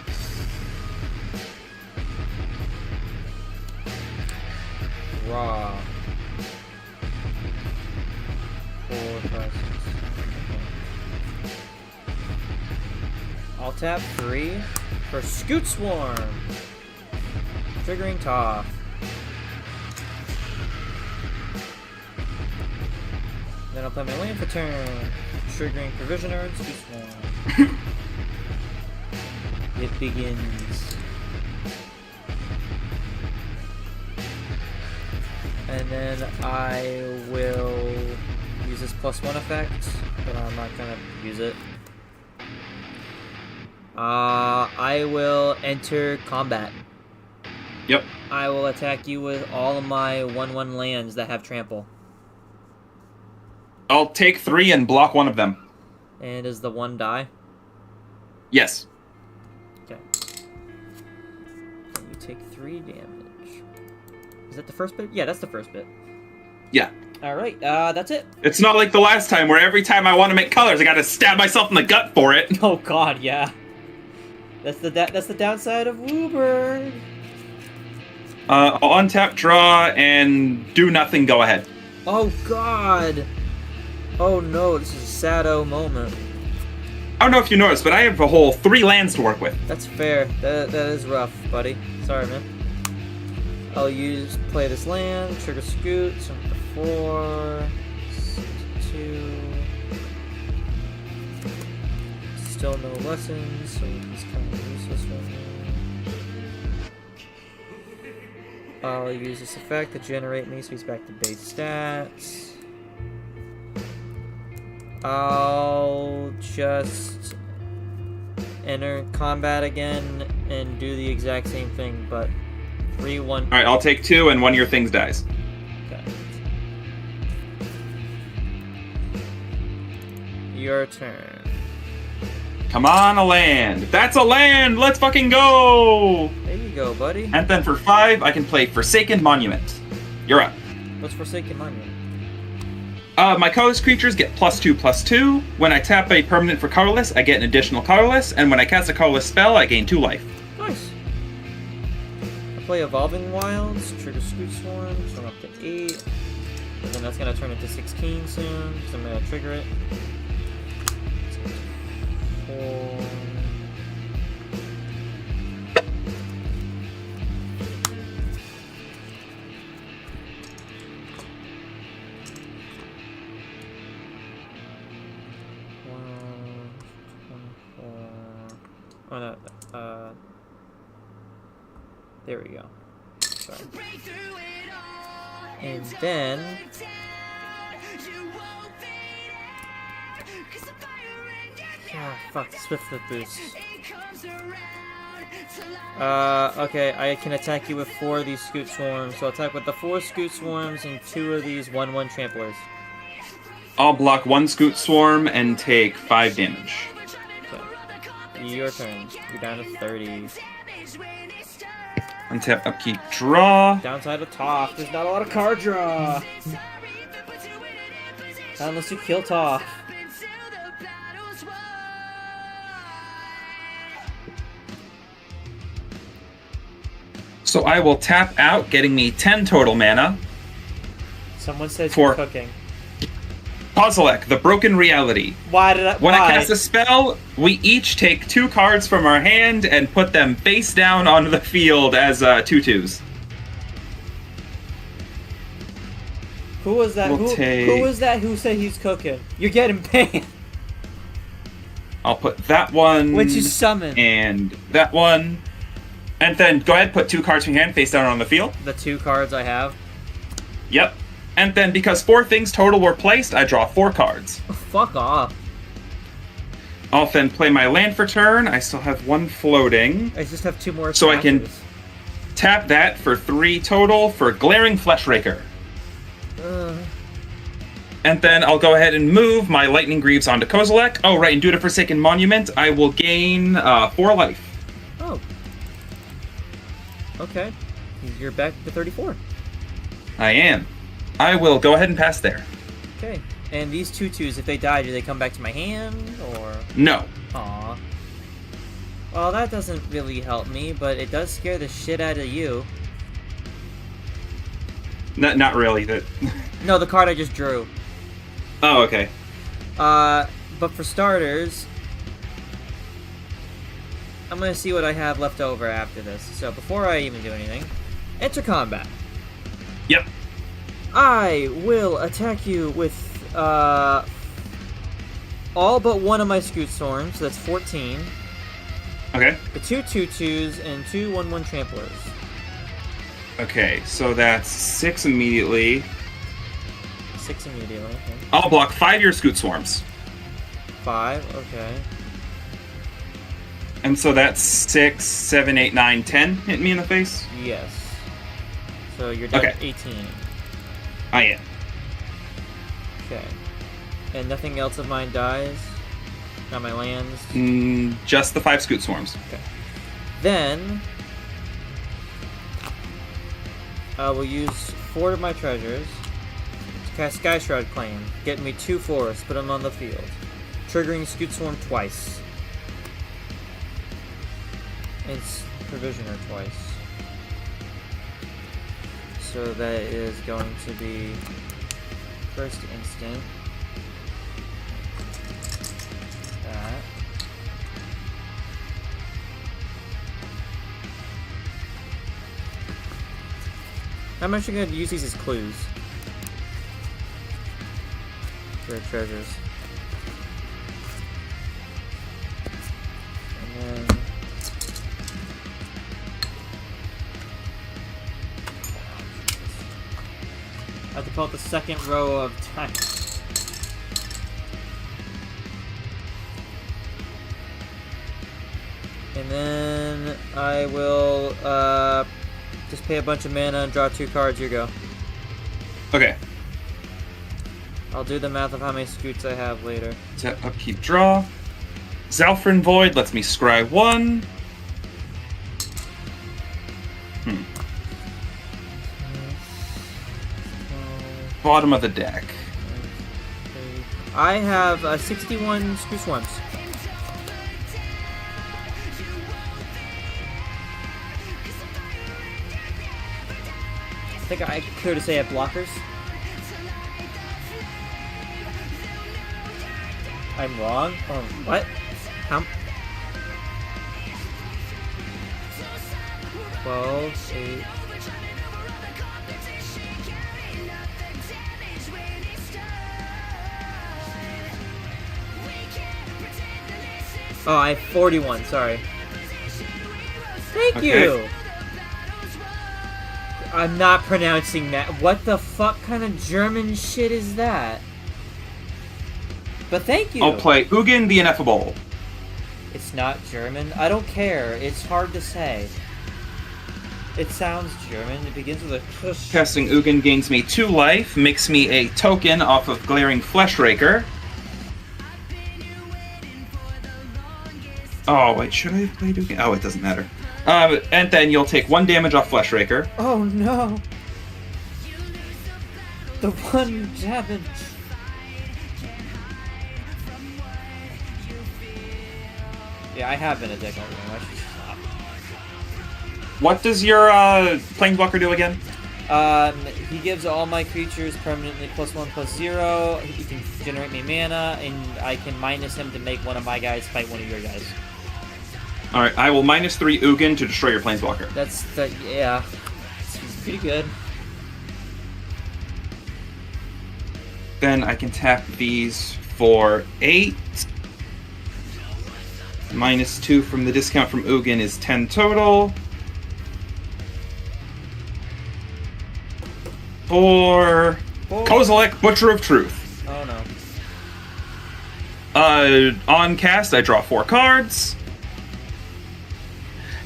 Draw. 4, 5, 6. I'll tap 3 for Scoot Swarm. Triggering Toph. Then I'll play my land for turn. Triggering Provisioner and Scoot Swarm. It begins. And then I will use this +1 effect, but I'm not gonna use it. I will enter combat. Yep. I will attack you with all of my 1/1 lands that have trample. I'll take 3 and block one of them. And is the 1 die? Yes. Okay. And you take 3 damage. Is that the first bit? Yeah, that's the first bit. Yeah. Alright, that's it. It's not like the last time where every time I want to make colors, I gotta stab myself in the gut for it. Oh god, yeah. That's the downside of Wooburn. I'll untap, draw, and do nothing, go ahead. Oh god. Oh no, this is a sad-o moment. I don't know if you noticed, but I have a whole 3 lands to work with. That's fair. That is rough, buddy. Sorry, man. I'll play this land, trigger Scoot, jump to 4, 2. Still no lessons, so it's kind of useless right now. I'll use this effect to generate me, so he's back to base stats. I'll just enter combat again and do the exact same thing, but 3-1. Alright, I'll take 2 and one of your things dies. Okay. Your turn. Come on, a land. That's a land! Let's fucking go! There you go, buddy. And then for 5, I can play Forsaken Monument. You're up. What's Forsaken Monument? My colorless creatures get +2/+2. When I tap a permanent for colorless, I get an additional colorless, and when I cast a colorless spell, I gain 2 life. Nice. I play Evolving Wilds, trigger Scoot Swarm, so I'm up to 8. And then that's gonna turn into 16 soon, so I'm gonna trigger it. 4. Oh no, there we go. Sorry. And then fuck, Swift Foot boost. Okay, I can attack you with 4 of these Scoot Swarms, so I'll attack with the 4 Scoot Swarms and 2 of these 1/1 Tramplers. I'll block 1 Scoot Swarm and take 5 damage. Your turn. You're down to 30. Untap, upkeep, draw. Downside of Toph. There's not a lot of card draw. Not unless you kill Toph. So I will tap out, getting me 10 total mana. Someone says For- you're cooking. Kozilek, the Broken Reality. Why did I? When I cast a spell, we each take 2 cards from our hand and put them face down onto the field as 2/2s. Who was that? Who was that who said he's cooking? You're getting paid. I'll put that one. Which is summon. And that one. And then go ahead, put 2 cards from your hand face down on the field. The 2 cards I have? Yep. And then because 4 things total were placed, I draw 4 cards. Fuck off. I'll then play my land for turn. I still have 1 floating. I just have 2 more. So I can tap that for 3 total for Glaring Fleshraker. And then I'll go ahead and move my Lightning Greaves onto Kozilek. Oh, right, and due to Forsaken Monument, I will gain 4 life. Oh. Okay. You're back to 34. I am. I will go ahead and pass there. Okay. And these 2/2s, if they die, do they come back to my hand, or...? No. Aw. Well, that doesn't really help me, but it does scare the shit out of you. Not really. No, the card I just drew. Oh, okay. But for starters, I'm gonna see what I have left over after this. So before I even do anything, enter combat. Yep. I will attack you with all but 1 of my Scoot Storms, so that's 14. Okay. The 2 2/2s and 2 1/1 Tramplers. Okay, so that's 6 immediately. 6 immediately, okay. I'll block 5 of your Scoot Swarms. 5, okay. And so that's 6, 7, 8, 9, 10 hit me in the face? Yes. So you're down Okay. to 18. I am. Okay. And nothing else of mine dies? Not my lands? Just the 5 Scoot Swarms. Okay. Then I will use 4 of my treasures to cast Sky Shroud Claim. Get me 2 forests, put them on the field. Triggering Scoot Swarm twice. And Provisioner twice. So that is going to be first instant. That. How much are you going to use these as clues? For treasures. And then... I have to pull out the second row of time. And then I will just pay a bunch of mana and draw 2 cards. Here you go. Okay. I'll do the math of how many scoots I have later. Set upkeep draw. Zalfrin Void lets me scry 1. Bottom of the deck. I have 61 Screw Swarms. I think I clear to say I have blockers. I'm wrong? Oh, what? How? 12, 8... Oh, I have 41, sorry. Thank you! I'm not pronouncing that. What the fuck kind of German shit is that? But thank you! I'll play Ugin the Ineffable. It's not German. I don't care. It's hard to say. It sounds German. It begins with a kush. Casting Ugin gains me 2 life, makes me a token off of Glaring Fleshraker. Oh, wait, should I have played Ugin? Oh, it doesn't matter. And then you'll take 1 damage off Fleshraker. Oh no! The 1 damage. Yeah, I have been a dick over there. I should stop. What does your Planeswalker do again? He gives all my creatures permanently +1/+0. He can generate me mana, and I can minus him to make one of my guys fight one of your guys. Alright, I will -3 Ugin to destroy your Planeswalker. Yeah. It's pretty good. Then I can tap these for 8. -2 from the discount from Ugin is 10 total. For Kozilek, Butcher of Truth. Oh no. On cast, I draw 4 cards.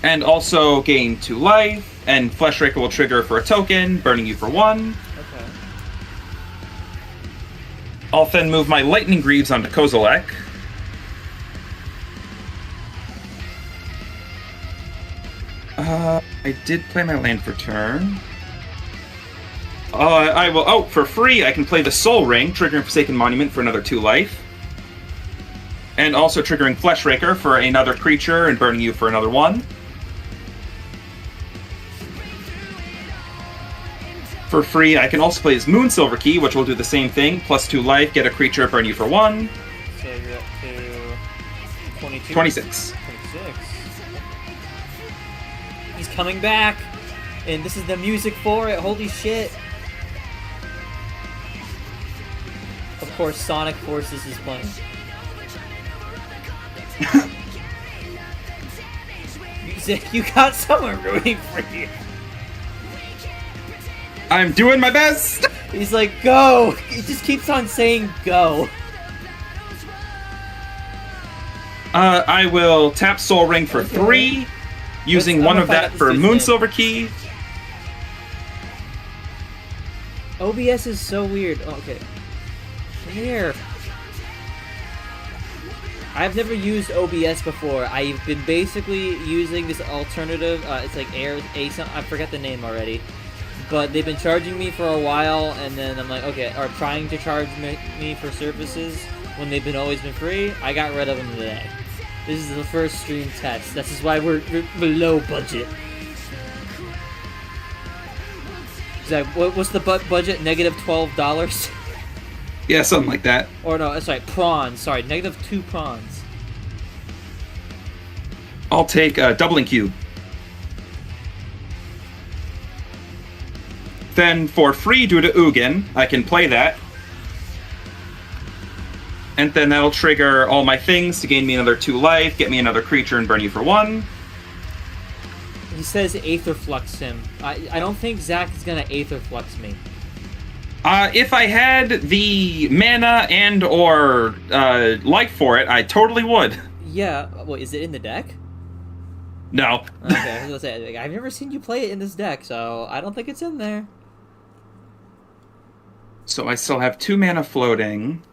And also gain 2 life. And Fleshraker will trigger for a token, burning you for 1. Okay. I'll then move my Lightning Greaves onto Kozilek. I did play my land for turn. I will. Oh, for free, I can play the Soul Ring, triggering Forsaken Monument for another 2 life. And also triggering Fleshraker for another creature and burning you for another 1. For free, I can also play his Moonsilver Key, which will do the same thing. +2 life, get a creature, burn you for 1. So you're up to 22? 26. 26. He's coming back! And this is the music for it, holy shit! Of course, Sonic Forces is playing. Music, you got someone rooting for you! I'm doing my best! He's like, go! He just keeps on saying go. I will tap Soul Ring for 3, using one of that for Moonsilver Key. OBS is so weird. Oh, okay. Come here. I've never used OBS before. I've been basically using this alternative. It's like I forget the name already. But they've been charging me for a while, and then I'm like, okay, or trying to charge me for services when they've always been free. I got rid of them today. This is the first stream test. This is why we're below budget. Is that, what's the budget? -$12? Yeah, something like that. Or no, sorry, prawns. Sorry, -2 prawns. I'll take a Doubling Cube. Then for free due to Ugin, I can play that. And then that'll trigger all my things to gain me another 2 life, get me another creature, and burn you for 1. He says Aetherflux him. I don't think Zach is gonna Aetherflux me. If I had the mana and or life for it, I totally would. Yeah, wait, is it in the deck? No. Okay, I was gonna say, I've never seen you play it in this deck, so I don't think it's in there. So I still have 2 mana floating.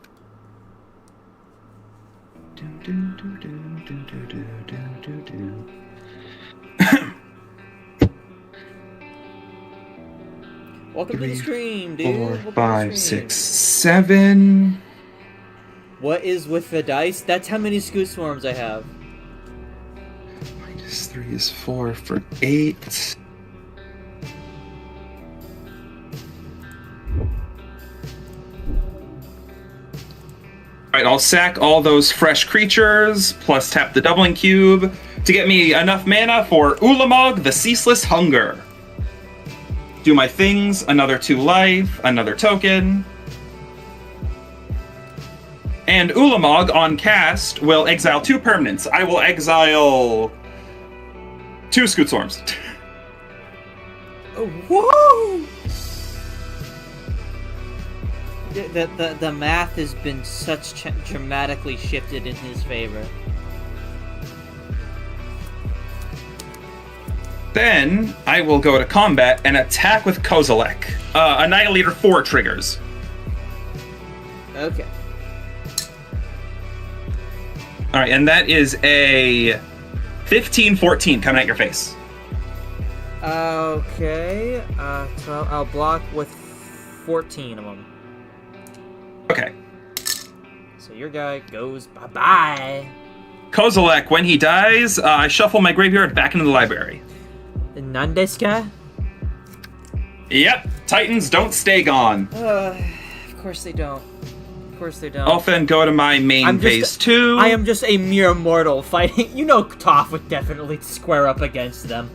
Welcome to the stream, dude. 4, Welcome 5, to the stream. 6, 7. What is with the dice? That's how many Scoot Swarms I have. -3 is 4 for 8. Alright, I'll sack all those fresh creatures, plus tap the Doubling Cube, to get me enough mana for Ulamog, the Ceaseless Hunger. Do my things, another 2 life, another token. And Ulamog, on cast, will exile 2 permanents. I will exile 2 Scoot Swarms. Whoa! The math has been such dramatically shifted in his favor. Then I will go to combat and attack with Kozilek. Annihilator 4 triggers. Okay. Alright, and that is a 15-14 coming at your face. Okay. So I'll block with 14 of them. Okay. So your guy goes bye-bye. Kozilek, when he dies, I shuffle my graveyard back into the library. Nandeska? Yep, Titans don't stay gone. Of course they don't. Of course they don't. I'll then go to my main phase 2. I am just a mere mortal fighting. You know Toph would definitely square up against them.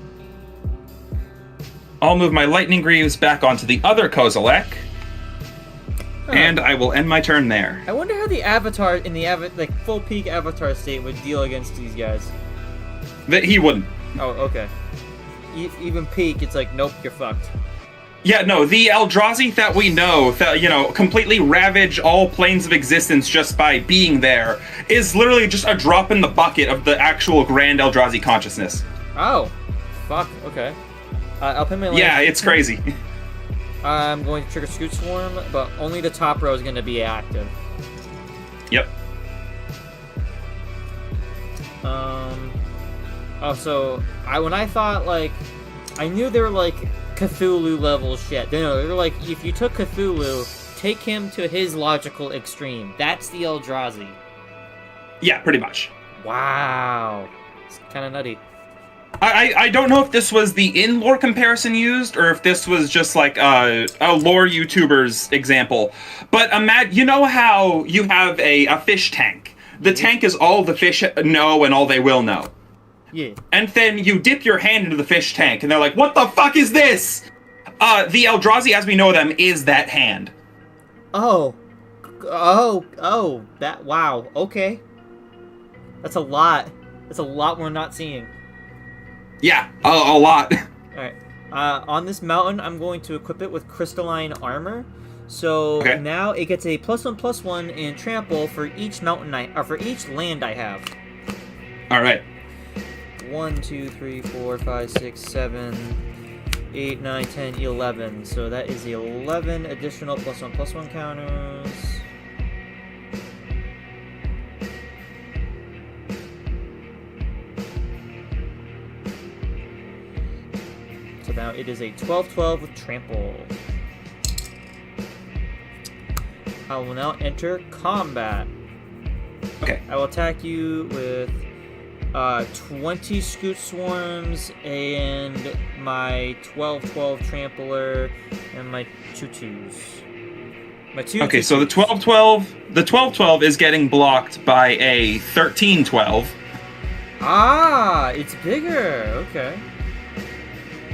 I'll move my Lightning Greaves back onto the other Kozilek. Huh. And I will end my turn there. I wonder how the Avatar, in the like full peak Avatar state, would deal against these guys. That he wouldn't. Oh, okay. Even peak, it's like, nope, you're fucked. Yeah, no, the Eldrazi that we know, that, completely ravage all planes of existence just by being there, is literally just a drop in the bucket of the actual grand Eldrazi consciousness. Oh. Fuck, okay. I'll pin my land. Yeah, it's crazy. I'm going to trigger Scoot Swarm, but only the top row is going to be active. Yep. Oh, so, when I thought, like, I knew they were, like, Cthulhu level shit. No, they were like, if you took Cthulhu, take him to his logical extreme. That's the Eldrazi. Yeah, pretty much. Wow. It's kind of nutty. I don't know if this was the in-lore comparison used, or if this was just like a lore YouTuber's example. But you know how you have a fish tank? The tank is all the fish know and all they will know. Yeah. And then you dip your hand into the fish tank, and they're like, what the fuck is this? The Eldrazi, as we know them, is that hand. Oh, that, wow, okay. That's a lot. That's a lot we're not seeing. Yeah, a lot. Alright, on this mountain, I'm going to equip it with crystalline armor. So now it gets a +1/+1 in trample for each for each land I have. Alright. 1, 2, 3, 4, 5, 6, 7, 8, 9, 10, 11. So that is 11 additional +1/+1 counters. So now it is a 12/12 with trample. I will now enter combat. Okay. I will attack you with 20 Scoot Swarms and my 12/12 Trampler and my 2/2s. Okay, so the 12/12 is getting blocked by a 13/12. Ah, it's bigger. Okay.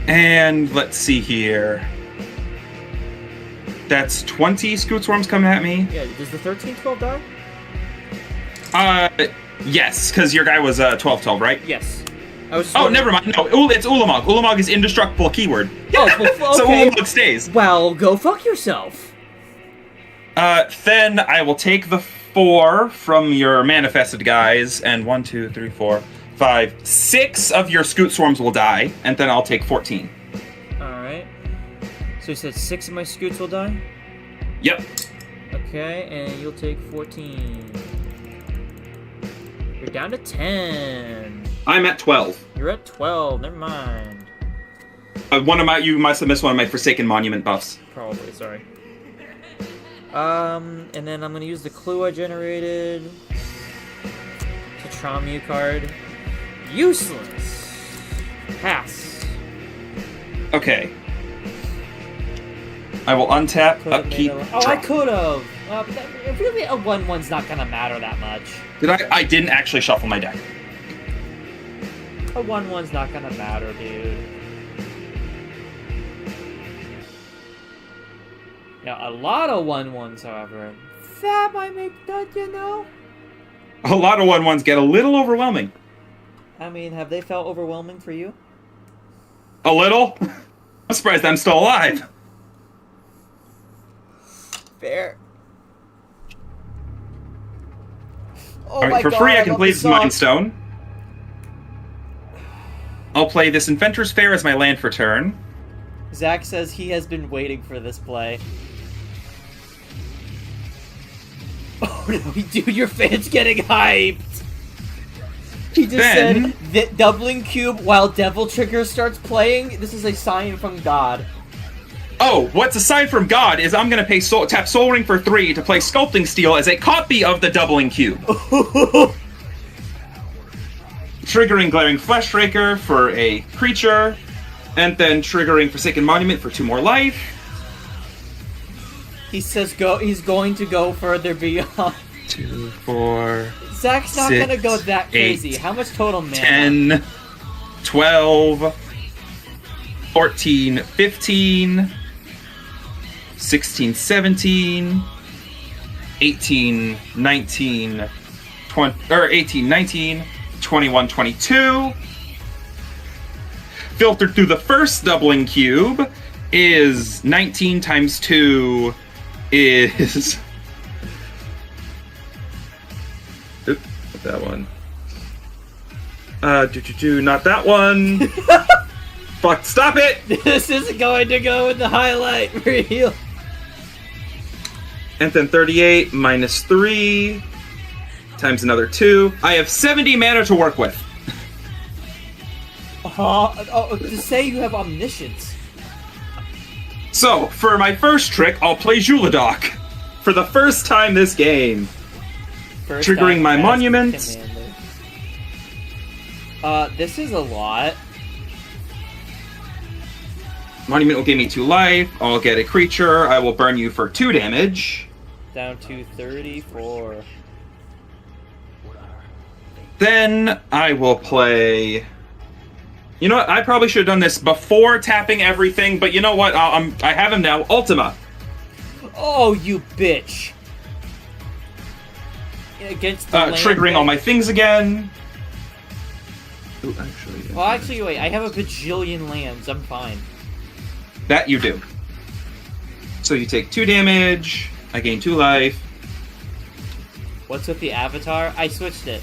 And let's see here. That's 20 Scoot Swarms coming at me. Yeah, does the 13/12 die? Yes, because your guy was 12/12, right? Yes. I was just oh, never mind. No, it's Ulamog. Ulamog is indestructible keyword. Oh, well, okay. So Ulamog stays. Well, go fuck yourself. Then I will take the 4 from your manifested guys, and 1, 2, 3, 4, 5, 6 of your Scoot Swarms will die, and then I'll take 14. Alright. So you said 6 of my Scoots will die? Yep. Okay, and you'll take 14. You're down to 10. I'm at 12. You're at 12, never mind. You must have missed one of my Forsaken Monument buffs. Probably, sorry. And then I'm gonna use the clue I generated to Tramu card. Useless. Pass. Okay. I will untap, upkeep. I could have. Really, a 1/1's not gonna matter that much. Did I? I didn't actually shuffle my deck. A 1/1's not gonna matter, dude. Yeah, a lot of 1/1s, however. That might make that, you know? A lot of 1/1s get a little overwhelming. I mean, have they felt overwhelming for you? A little? I'm surprised I'm still alive. Fair. Oh Alright, for free I can play this Mind Stone. I'll play this Inventor's Fair as my land for turn. Zach says he has been waiting for this play. Oh no, dude, your fan's getting hyped! He just said that doubling cube while Devil Trigger starts playing, this is a sign from God. Oh, what's a sign from God is I'm gonna tap Soul Ring for 3 to play Sculpting Steel as a copy of the doubling cube. Triggering Glaring Fleshraker for a creature. And then triggering Forsaken Monument for 2 more life. He says go. He's going to go further beyond. 2, 4. Zach's not 6, gonna go that crazy. 8, How much total mana? 10, 12, 14, 15, 16, 17, 18, 19, 20, or 18, 19, 21, 22. Filtered through the first doubling cube is 19 times 2 is... Oop, not that one. Not that one. Fuck, stop it! This isn't going to go in the highlight reel. And then 38 minus 3 times another 2. I have 70 mana to work with. To say you have omniscience. So, for my first trick, I'll play Juladok. For the first time this game. First Triggering time my as monuments. Commander. This is a lot. Monument will give me 2 life. I'll get a creature. I will burn you for 2 damage. Down to 34. Then I will play... You know what? I probably should have done this before tapping everything, but you know what? I have him now. Ultima. Oh, you bitch. Against the triggering all my things again. Ooh, actually... Well, actually, wait. I have a bajillion lands. I'm fine. That you do. So you take 2 damage. I gain 2 life. What's with the avatar? I switched it.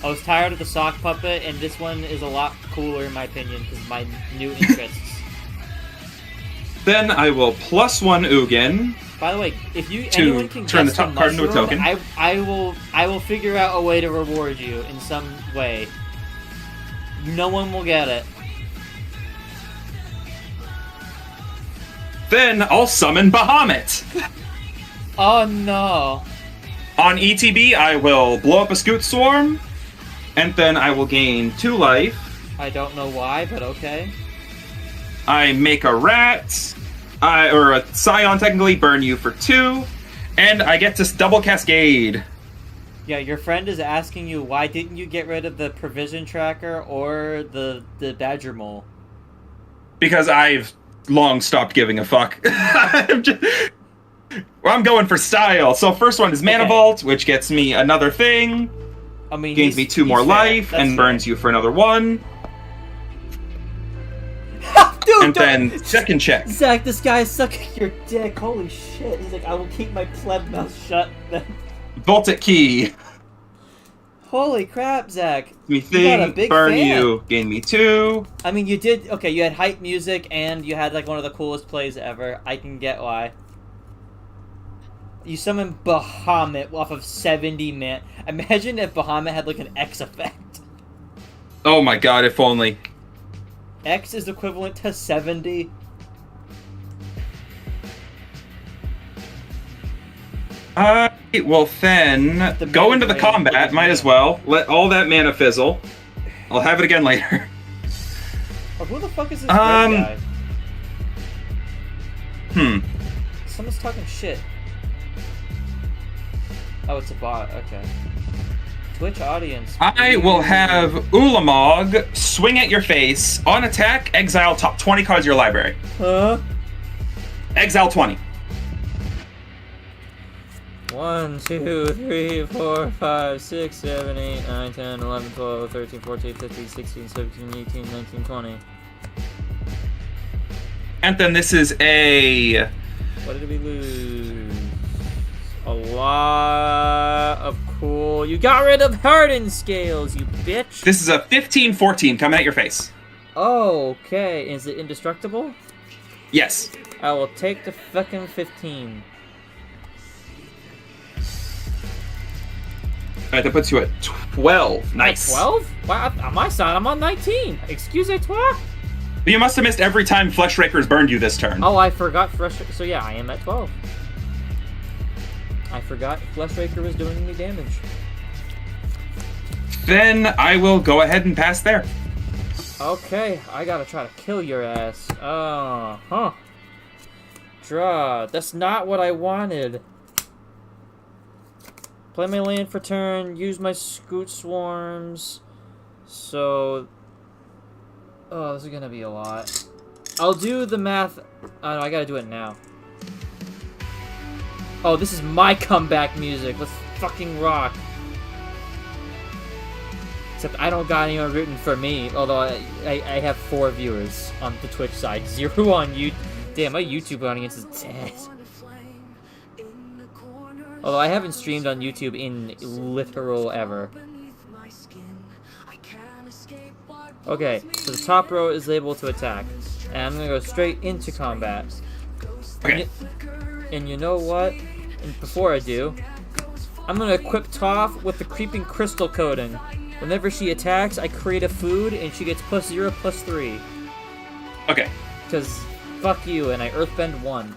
I was tired of the sock puppet, and this one is a lot cooler in my opinion because of my new interests. Then I will +1 Ugin. By the way, if you to anyone can turn guess the top card into a mushroom, token. I will figure out a way to reward you in some way. No one will get it. Then I'll summon Bahamut. Oh no. On ETB, I will blow up a Scoot Swarm, and then I will gain 2 life. I don't know why, but okay. I make a rat, or a Scion technically, burn you for 2, and I get to double Cascade. Yeah, your friend is asking you why didn't you get rid of the provision tracker or the Badger Mole? Because I've long stopped giving a fuck. I'm going for style. So first one is Mana Vault, which gets me another thing. I mean, gains me 2 more life and burns you for another 1. Dude, and then second check. Zach, this guy is sucking your dick. Holy shit. He's like, I will keep my pleb mouth shut then. Voltic Key. Holy crap, Zach. Me thing, burn fan. you, gain me 2. I mean, you did, okay, you had hype music and you had like one of the coolest plays ever. I can get why. You summoned Bahamut off of 70 man. Imagine if Bahamut had like an X effect. Oh my god, if only. X is equivalent to 70. I will then go into the combat, might as well. Let all that mana fizzle. I'll have it again later. Oh, who the fuck is this red guy? Someone's talking shit. Oh, it's a bot. Okay. Twitch audience. I will have Ulamog swing at your face. On attack, exile top 20 cards of your library. Huh? Exile 20. 1, 2, 3, 4, 5, 6, 7, 8, 9, 10, 11, 12, 13, 14, 15, 16, 17, 18, 19, 20. And then this is a... What did we lose? A lot of cool... You got rid of Hardened Scales, you bitch! This is a 15-14 coming at your face. Oh, okay. Is it indestructible? Yes. I will take the fucking 15. Alright, that puts you at 12. Nice. 12? Wow, on my side, I'm on 19. Excusez-toi? But you must have missed every time Fleshraker's burned you this turn. Oh, I forgot Fleshraker. So yeah, I am at 12. I forgot Fleshraker was doing me damage. Then I will go ahead and pass there. Okay, I gotta try to kill your ass. Huh. Draw. That's not what I wanted. Play my land for turn, use my Scoot Swarms. So... Oh, this is gonna be a lot. I'll do the math... Oh, no, I gotta do it now. Oh, this is my comeback music. Let's fucking rock. Except I don't got anyone rooting for me, although I have 4 viewers on the Twitch side. 0 on YouTube. Damn, my YouTube audience is dead. Although I haven't streamed on YouTube in literal ever. Okay, so the top row is labeled to attack. And I'm gonna go straight into combat. Okay. And you know what? And before I do, I'm gonna equip Toph with the Creeping Crystal Coating. Whenever she attacks, I create a food, and she gets +0/+3. Okay. Because fuck you, and I Earthbend 1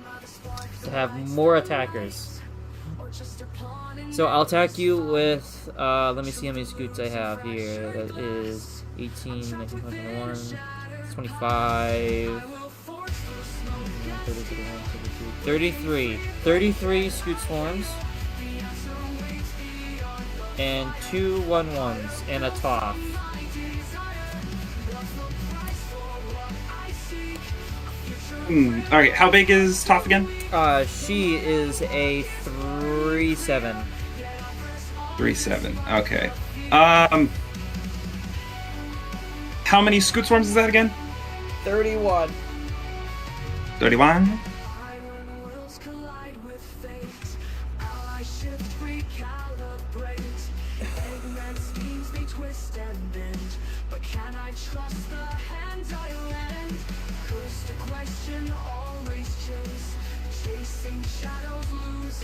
to have more attackers. So I'll attack you with, let me see how many scoots I have here. That is 18, 19, 21, 25, 33. 33 Scoot Swarms. And 2 1/1s and a Toph. Alright, how big is Toph again? She is a 3/7. 3/7. Okay. How many Scoot Swarms is that again? 31. 31.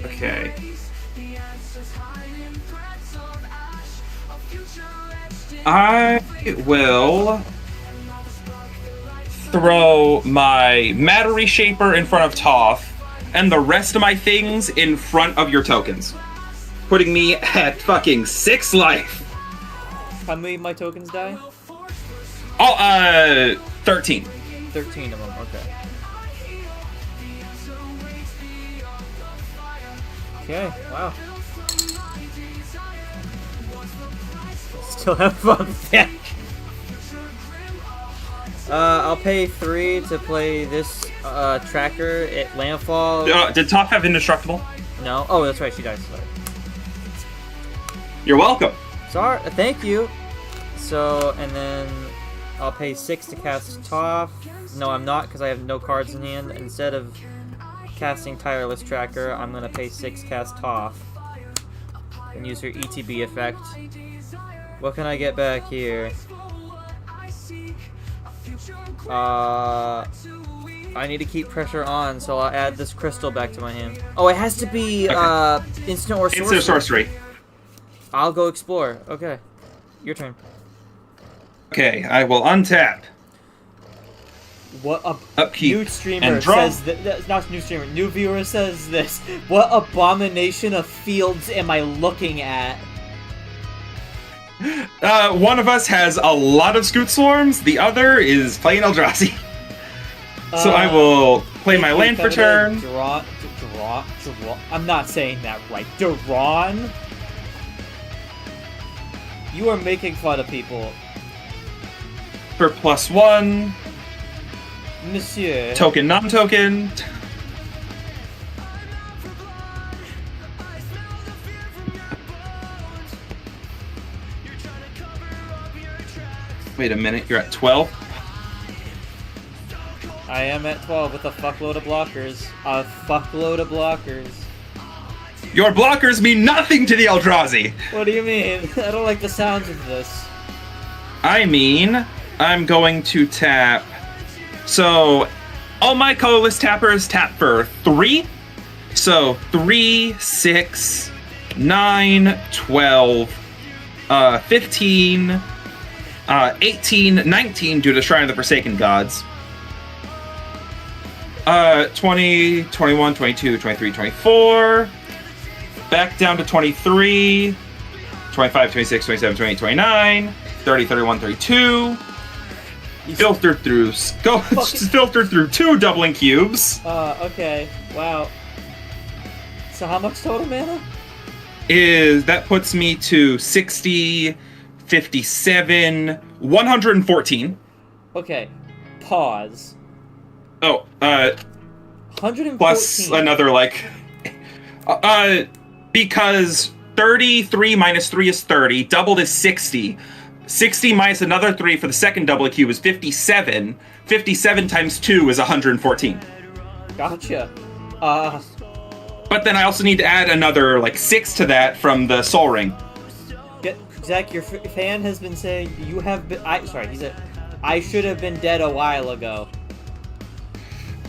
Okay. I will throw my Matter Reshaper in front of Toph and the rest of my things in front of your tokens, putting me at fucking 6 life. How many of my tokens die? Oh, 13. 13 of them, okay. Okay, wow. Still have fun with that. I'll pay 3 to play this tracker at landfall. Did Toph have indestructible? No. Oh, that's right. She died. Sorry. You're welcome. Sorry. Thank you. So, and then I'll pay 6 to cast Toph. No, I'm not, because I have no cards in hand. Instead of casting Tireless Tracker, I'm gonna pay 6 cast Toph and use her ETB effect. What can I get back here? I need to keep pressure on, so I'll add this crystal back to my hand. Oh, it has to be instant or sorcery. Instant sorcery. I'll go explore. Okay, your turn. Okay, I will untap. What a Upkeep new streamer and draw. says that? Not new streamer. New viewer says this. What abomination of fields am I looking at? One of us has a lot of Scoot Swarms. The other is playing Eldrazi. So I will play my land for turn. Draw. I'm not saying that right. Duran? You are making fun of people. For +1. Monsieur. Token, non-token. Wait a minute, you're at 12? I am at 12 with a fuckload of blockers. A fuckload of blockers. Your blockers mean nothing to the Eldrazi! What do you mean? I don't like the sounds of this. I mean, I'm going to tap... So, all my colorless tappers tap for 3. So, 3, 6, 9, 12, 15, 18, 19 due to Shrine of the Forsaken Gods. 20, 21, 22, 23, 24. Back down to 23, 25, 26, 27, 28, 29, 30, 31, 32. filtered through filtered through 2 doubling cubes. Okay. Wow. So how much total mana? That puts me to 60, 57, 114. Okay. Pause. Oh, 114. plus another, like... because 33 minus 3 is 30, doubled is 60. 60 minus another 3 for the second double cube is 57. 57 times 2 is 114. Gotcha. But then I also need to add another, like, 6 to that from the Soul Ring. Zach, your fan has been saying you have been... Sorry, he said, I should have been dead a while ago.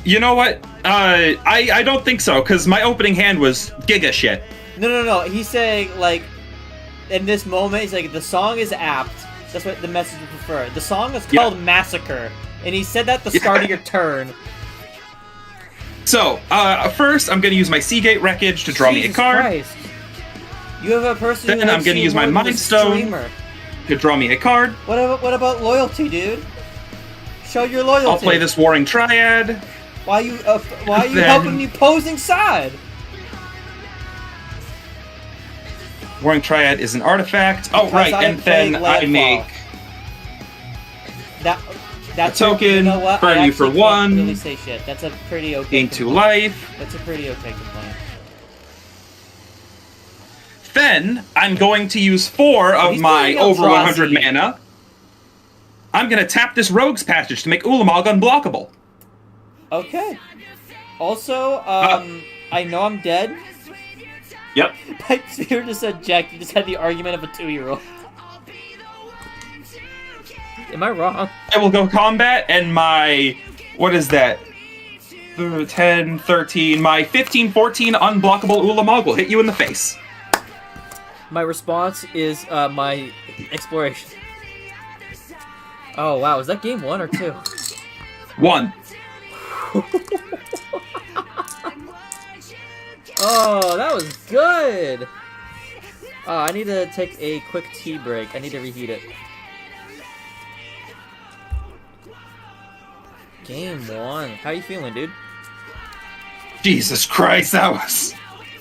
You know what? I don't think so, because my opening hand was giga shit. No. He's saying, like, in this moment, he's like, the song is apt. That's what the message would prefer. The song is called Massacre, and he said that at the start of your turn. So, first, I'm going to use my Seagate Wreckage to draw me a card. Christ. You have a person then who I'm going to use my Mind Stone to draw me a card. What about loyalty, dude? Show your loyalty. I'll play this Warring Triad. Why are you helping me posing side? Warring Triad is an artifact. Oh, right, and then I make that's a token, you know what? burn you for 1. Really say shit. That's a pretty okay. Gain 2 life. That's a pretty okay complaint. Then I'm going to use 4 of my over 100 mana. I'm going to tap this Rogue's Passage to make Ulamog unblockable. Okay. Also, I know I'm dead. Yep. My spirit just said, Jack, you just had the argument of a 2-year-old. Am I wrong? I will go combat, and my... What is that? 10, 13... My 15, 14 unblockable Ulamog will hit you in the face. My response is, my exploration. Oh, wow. Is that game 1 or 2? 1. Oh, that was good! I need to take a quick tea break. I need to reheat it. Game 1. How you feeling, dude? Jesus Christ, that was...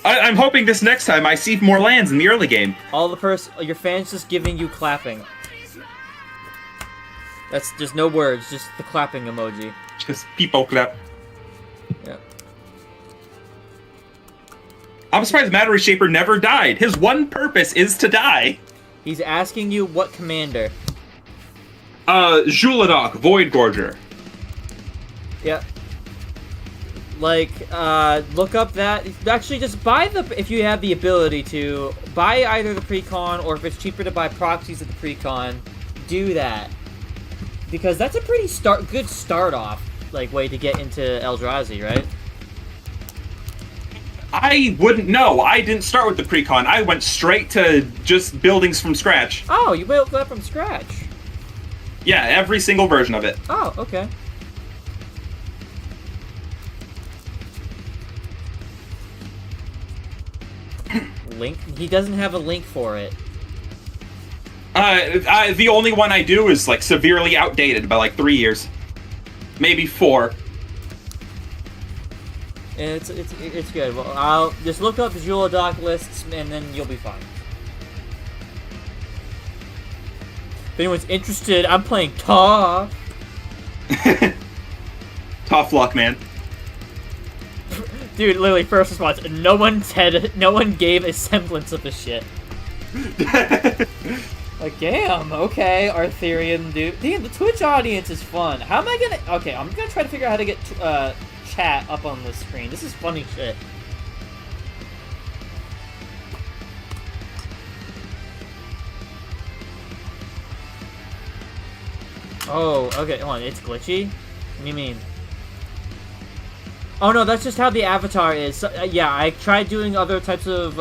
I'm hoping this next time I see more lands in the early game. Your fans just giving you clapping. That's just no words, just the clapping emoji. Just people clap. Yeah. I'm surprised Matter Shaper never died. His one purpose is to die. He's asking you what commander. Juladok, Void Gorger. Yeah. Like, look up that. Actually, just buy if you have the ability to, buy either the Precon, or if it's cheaper to buy proxies of the Precon, do that. Because that's a pretty good start-off, like, way to get into Eldrazi, right? I wouldn't know. I didn't start with the Precon. I went straight to just buildings from scratch. Oh, you built that from scratch? Yeah, every single version of it. Oh, okay. Link? He doesn't have a link for it. The only one I do is, like, severely outdated by, like, 3 years. Maybe 4. It's good. Well, I'll just look up the Juladok lists, and then you'll be fine. If anyone's interested, I'm playing Tough. Tough luck, man. Dude, literally, first response. No one gave a semblance of a shit. Like, damn, okay, Arthurian dude. Damn, the Twitch audience is fun. How am I gonna... Okay, I'm gonna try to figure out how to get chat up on the screen. This is funny shit. Oh, okay, hold on, it's glitchy? What do you mean? Oh no, that's just how the avatar is. So, yeah, I tried doing other types of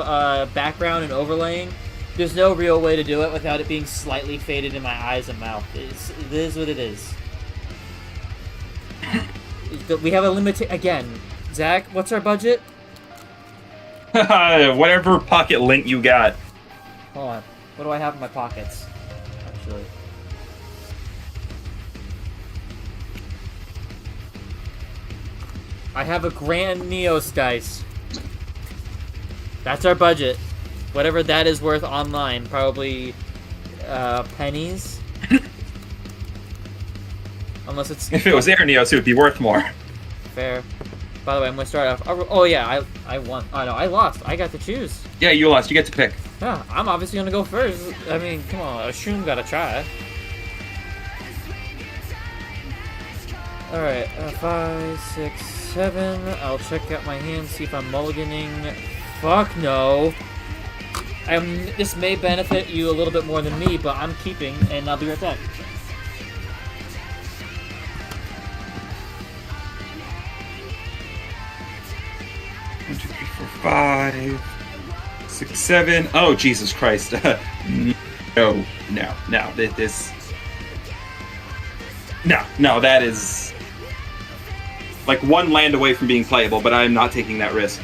background and overlaying. There's no real way to do it without it being slightly faded in my eyes and mouth. It is what it is. We have a limit. Again, Zach, what's our budget? Whatever pocket lint you got. Hold on. What do I have in my pockets? Actually. I have a Grand Neos dice. That's our budget. Whatever that is worth online. Probably pennies. Unless it's... If it was Air Neos, it would be worth more. Fair. By the way, I'm going to start off... Oh, yeah, I won. Oh, no, I lost. I got to choose. Yeah, you lost. You get to pick. Yeah, I'm obviously going to go first. I mean, come on. A shroom got to try. Alright, 5, 6, 7. I'll check out my hand, see if I'm mulliganing. Fuck no. This may benefit you a little bit more than me, but I'm keeping, and I'll be right back. One, 2, 3, 4, 5, 6, 7. Oh, Jesus Christ. No. This... No, that is... like one land away from being playable, but I'm not taking that risk.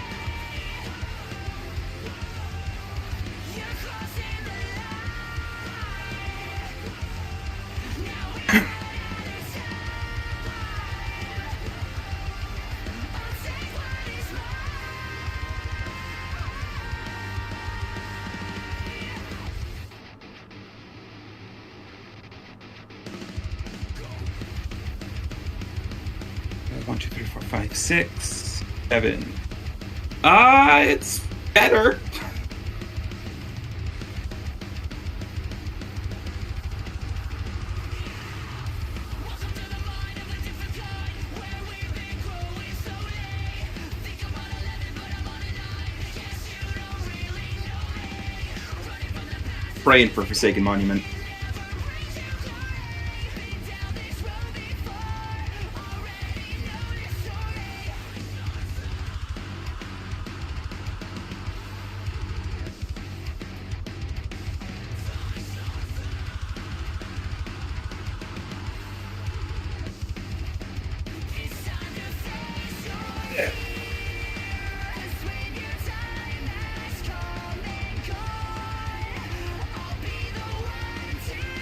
One, 2, 3, 4, 5, 6, 7. It's better. Praying for Forsaken Monument.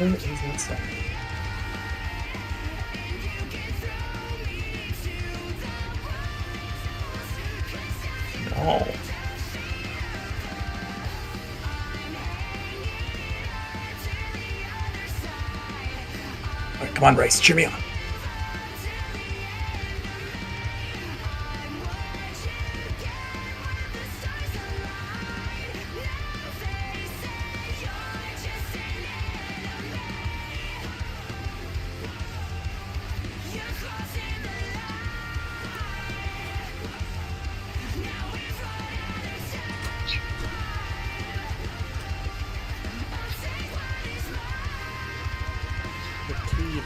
What is that sound? No. Right, come on, Bryce, cheer me on.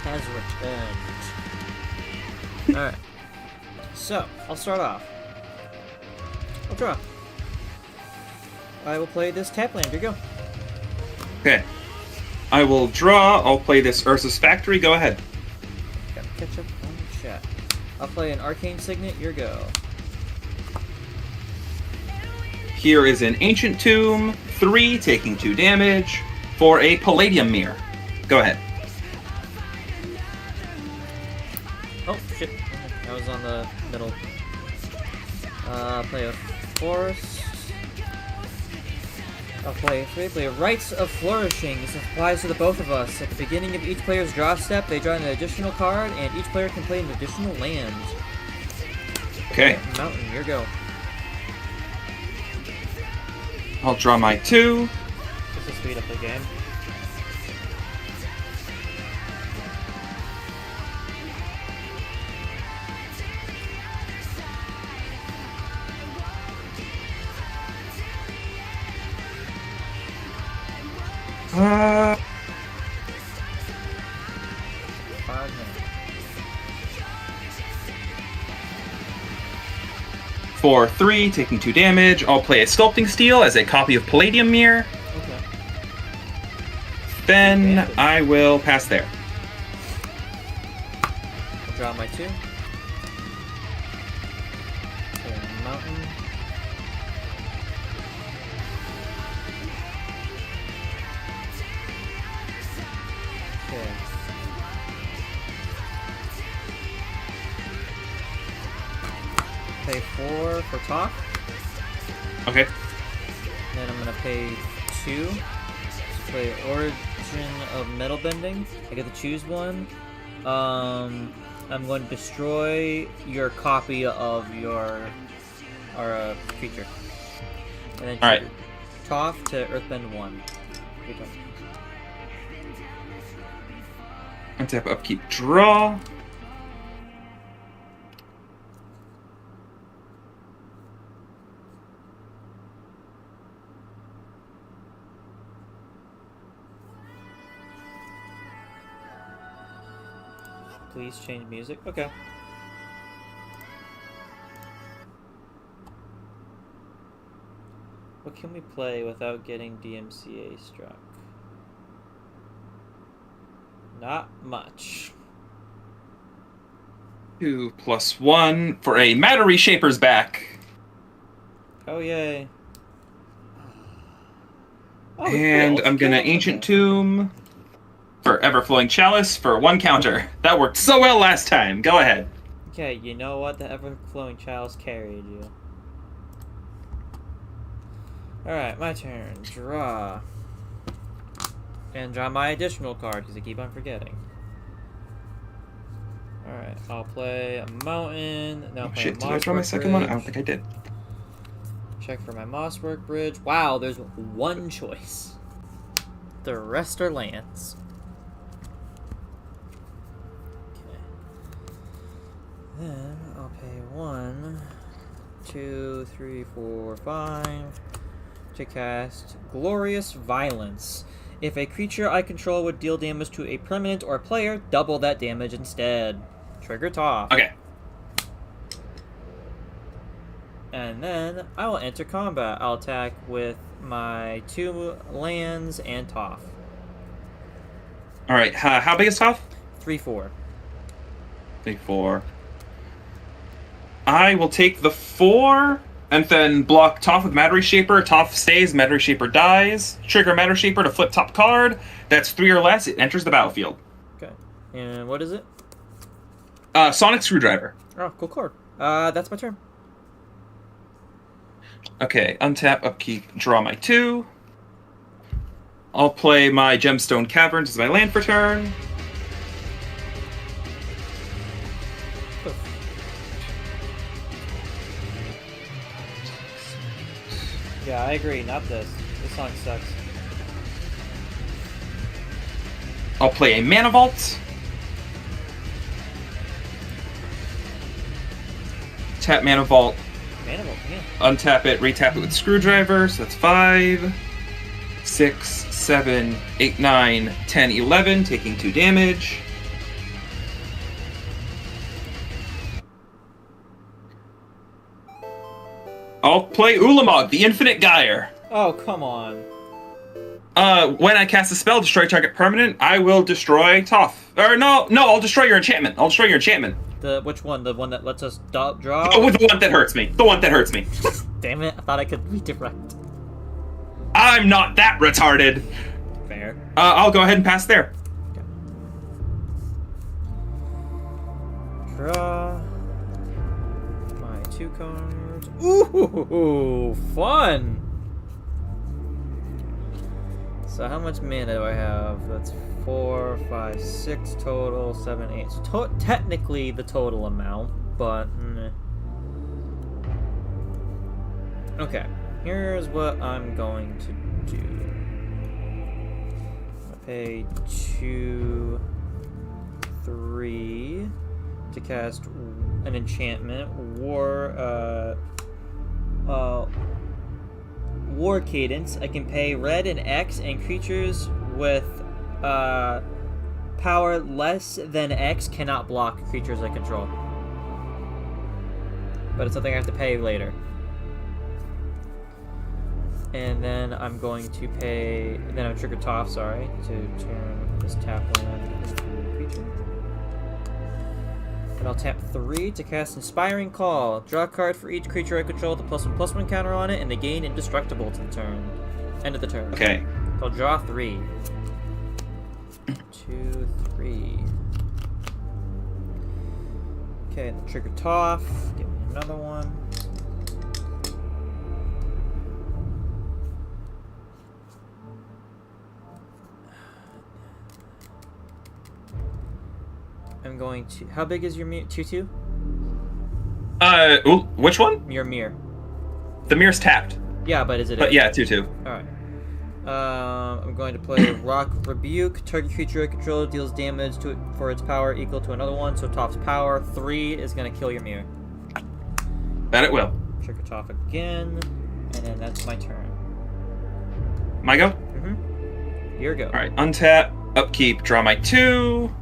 Has returned. Alright. So, I'll start off. I'll draw. I will play this tap land. Here you go. Okay. I will draw. I'll play this Ursa's Factory. Go ahead. Gotta catch up on the chat. I'll play an Arcane Signet. Your go. Here is an Ancient Tomb. 3, taking 2 damage. For a Palladium Mirror. Go ahead. Oh, shit. I was on the middle. Play a Forest. I'll play 3. Play Rites of Flourishing. This applies to the both of us. At the beginning of each player's draw step, they draw an additional card, and each player can play an additional land. Okay. Mountain, your go. I'll draw my 2. Just to speed up the game. Uh, 5 minutes. For 3, taking 2 damage, I'll play a Sculpting Steel as a copy of Palladium Mirror. Okay. Then I will pass there. I'll draw my 2. Play a mountain. Okay. for top. Okay. Then I'm gonna pay 2 to play Origin of Metal Bending. I get to choose one. I'm going to destroy your copy of your creature. And then Alright. Toph to Earthbend 1. Your turn. Untap, upkeep, draw. Please change music. Okay. What can we play without getting DMCA struck? Not much. 2+1 for a Matter Reshaper's back. Oh, yay. Oh, And cool. I'm gonna Ancient Tomb for Everflowing Chalice for 1 counter. That worked so well last time. Go ahead. Okay, you know what? The Everflowing Chalice carried you. Alright, my turn. Draw. And draw my additional card, because I keep on forgetting. Alright, I'll play a Mountain. Now play Shit, a did I draw my Mosswork second one? I don't Bridge. think I did. Check for my Mosswork Bridge. Wow, there's one choice. The rest are lands. Okay. Then I'll pay 1, 2, 3, 4, 5 to cast Glorious Violence. If a creature I control would deal damage to a permanent or player, double that damage instead. Trigger Toph. Okay. And then I will enter combat. I'll attack with my 2 lands and Toph. Alright, how big is Toph? 3/4. 4. I will take the 4 and then block Toph with Matter Reshaper. Toph stays, Matter Reshaper dies. Trigger Matter Reshaper to flip top card. That's 3 or less. It enters the battlefield. Okay. And what is it? Sonic Screwdriver. Oh, cool card. That's my turn. Okay, untap, upkeep, draw my 2. I'll play my Gemstone Caverns as my land for turn. Yeah, I agree. Not this. This song sucks. I'll play a Mana Vault. Tap Mana Vault. Manimal, yeah. Untap it, retap it with Screwdriver. So that's 5, 6, 7, 8, 9, 10, 11, taking 2 damage. I'll play Ulamog, the Infinite Gyre. Oh, come on. When I cast a spell, destroy target permanent, I will destroy Toph. Or no, I'll destroy your enchantment. I'll destroy your enchantment. Which one? The one that lets us draw? Oh, the one that hurts me. The one that hurts me. Damn it, I thought I could redirect. I'm not that retarded. Fair. I'll go ahead and pass there. Okay. Draw. My 2 cards. Ooh, fun! So how much mana do I have? That's 4, 5, 6 total, 7, 8. So technically the total amount, but... Okay, here's what I'm going to do. I pay 2, 3 to cast an enchantment. War Cadence. I can pay red and X, and creatures with power less than X cannot block creatures I control. But it's something I have to pay later. And then I'm going to pay... Then I'm trigger Toph, sorry, to turn this tap land into a creature. And I'll tap 3 to cast Inspiring Call. Draw a card for each creature I control with a +1/+1 counter on it, and they gain Indestructible to the turn. End of the turn. Okay. So I'll draw 3. 2, 3. Okay, and trigger Toph. Give me another one. I'm going to... How big is your mirror? 2/2? Which one? Your mirror. The mirror's tapped. Yeah, but is it... But yeah, 2/2. Alright. I'm going to play Rock Rebuke. Target creature I control deals damage to it for its power equal to another one. So Toph's power 3 is going to kill your mirror. That it will. Trigger Toph again. And then that's my turn. My go? Mm-hmm. Your go. Alright, untap, upkeep, draw my 2.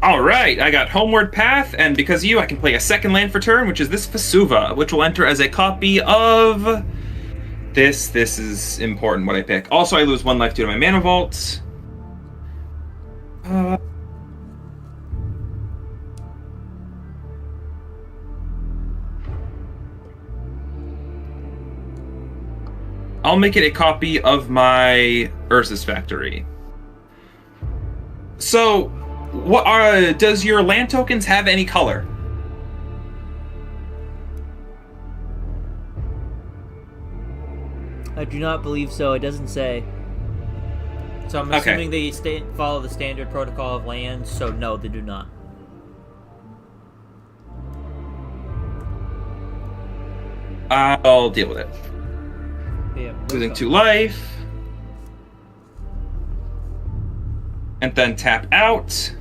Alright, I got Homeward Path, and because of you, I can play a second land for turn, which is this Vesuva, which will enter as a copy of... This is important what I pick. Also, I lose 1 life due to my mana vault. I'll make it a copy of my Urza's Factory. So, what does your land tokens have any color? I do not believe so. It doesn't say. So I'm assuming they follow the standard protocol of lands, so no, they do not. I'll deal with it. Yeah, Losing 2 life. And then tap out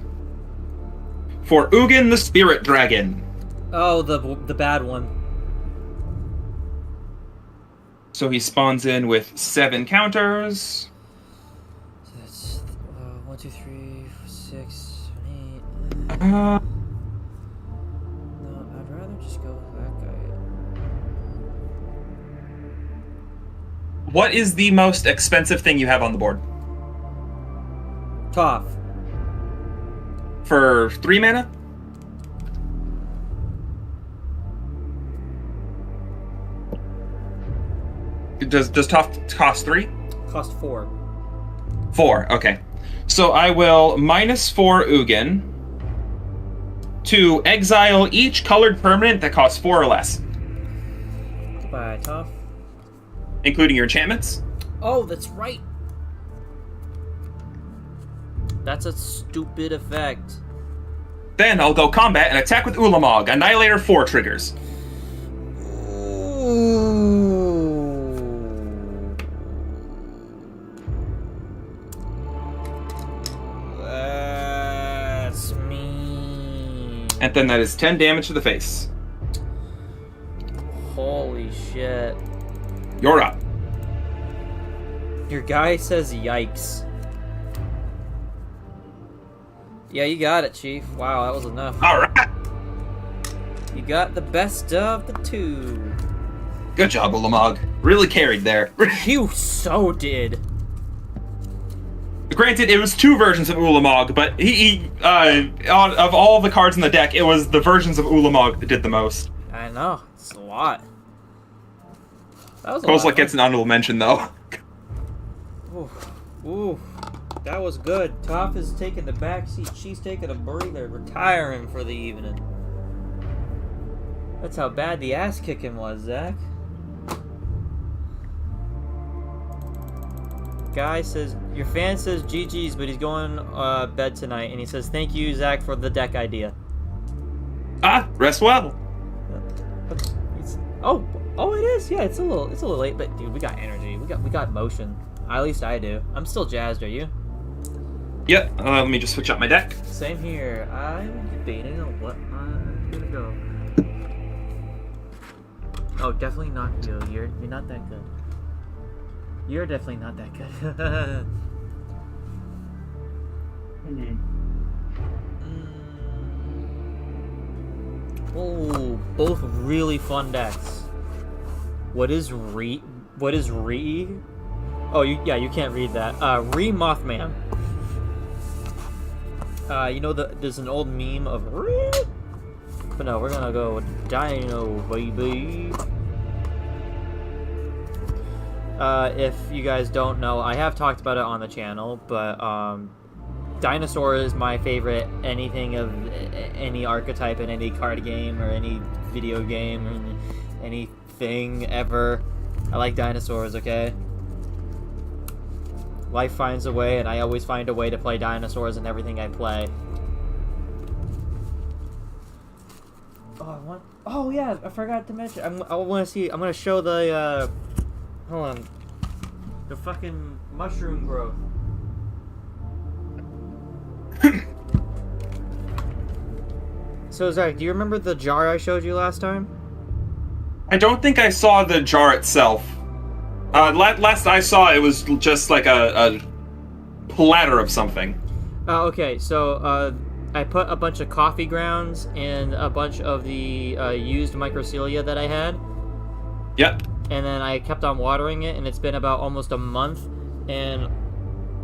for Ugin the Spirit Dragon. Oh, the bad one. So he spawns in with 7 counters. So that's 1, 2, 3, 6, 7, 8. Uh, No, I'd rather just go with that guy. what is the most expensive thing you have on the board? Toph. For 3 mana? Does Toph cost 3? Cost 4. 4, okay. So I will -4 Ugin to exile each colored permanent that costs 4 or less. Goodbye, Toph. Including your enchantments? Oh, that's right. That's a stupid effect. Then I'll go combat and attack with Ulamog. Annihilator 4 triggers. That's mean. And then that is 10 damage to the face. Holy shit. You're up. Your guy says yikes. Yeah, you got it, Chief. Wow, that was enough. Alright. You got the best of the two. Good job, Ulamog. Really carried there. You so did. Granted, it was 2 versions of Ulamog, but he of all the cards in the deck, it was the versions of Ulamog that did the most. I know. It's a lot. That was a Kozilek lot. gets an honorable mention, though. Ooh. Ooh. That was good. Toph is taking the back seat. She's taking a breather, retiring for the evening. That's how bad the ass kicking was, Zach. Guy says, your fan says GG's, but he's going bed tonight, and he says, thank you, Zach, for the deck idea. Rest well. Oh, it is. Yeah, it's a little late, but dude, we got energy. We got motion. At least I do. I'm still jazzed. Are you? Yep. Let me just switch up my deck. Same here. I'm debating on what I'm gonna go. Oh, definitely not you. You're not that good. You're definitely not that good. Oh, both really fun decks. What is Re? Oh, you can't read that. Re Mothman. You know there's an old meme of Re? But no, we're gonna go with Dino, baby. If you guys don't know, I have talked about it on the channel, but Dinosaur is my favorite anything of any archetype in any card game or any video game or anything ever. I like dinosaurs, okay? Life finds a way, and I always find a way to play dinosaurs in everything I play. Oh yeah, I forgot to mention. I want to see. I'm gonna show the. Hold on. The fucking mushroom growth. So Zach, do you remember the jar I showed you last time? I don't think I saw the jar itself. Last I saw, it was just like a platter of something. Okay, so I put a bunch of coffee grounds and a bunch of the used microcelia that I had. Yep. And then I kept on watering it, and it's been about almost a month, and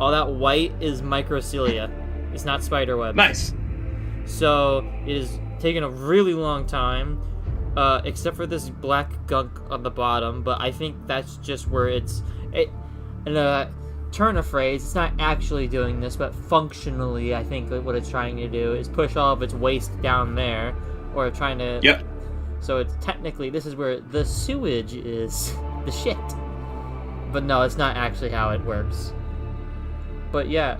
all that white is microcelia. It's not spiderweb. Nice. So it is taking a really long time, except for this black gunk on the bottom, but I think that's just where it's... turn of phrase, it's not actually doing this, but functionally I think what it's trying to do is push all of its waste down there, or trying to... Yep. So it's technically, this is where the sewage is, the shit. But no, it's not actually how it works. But yeah,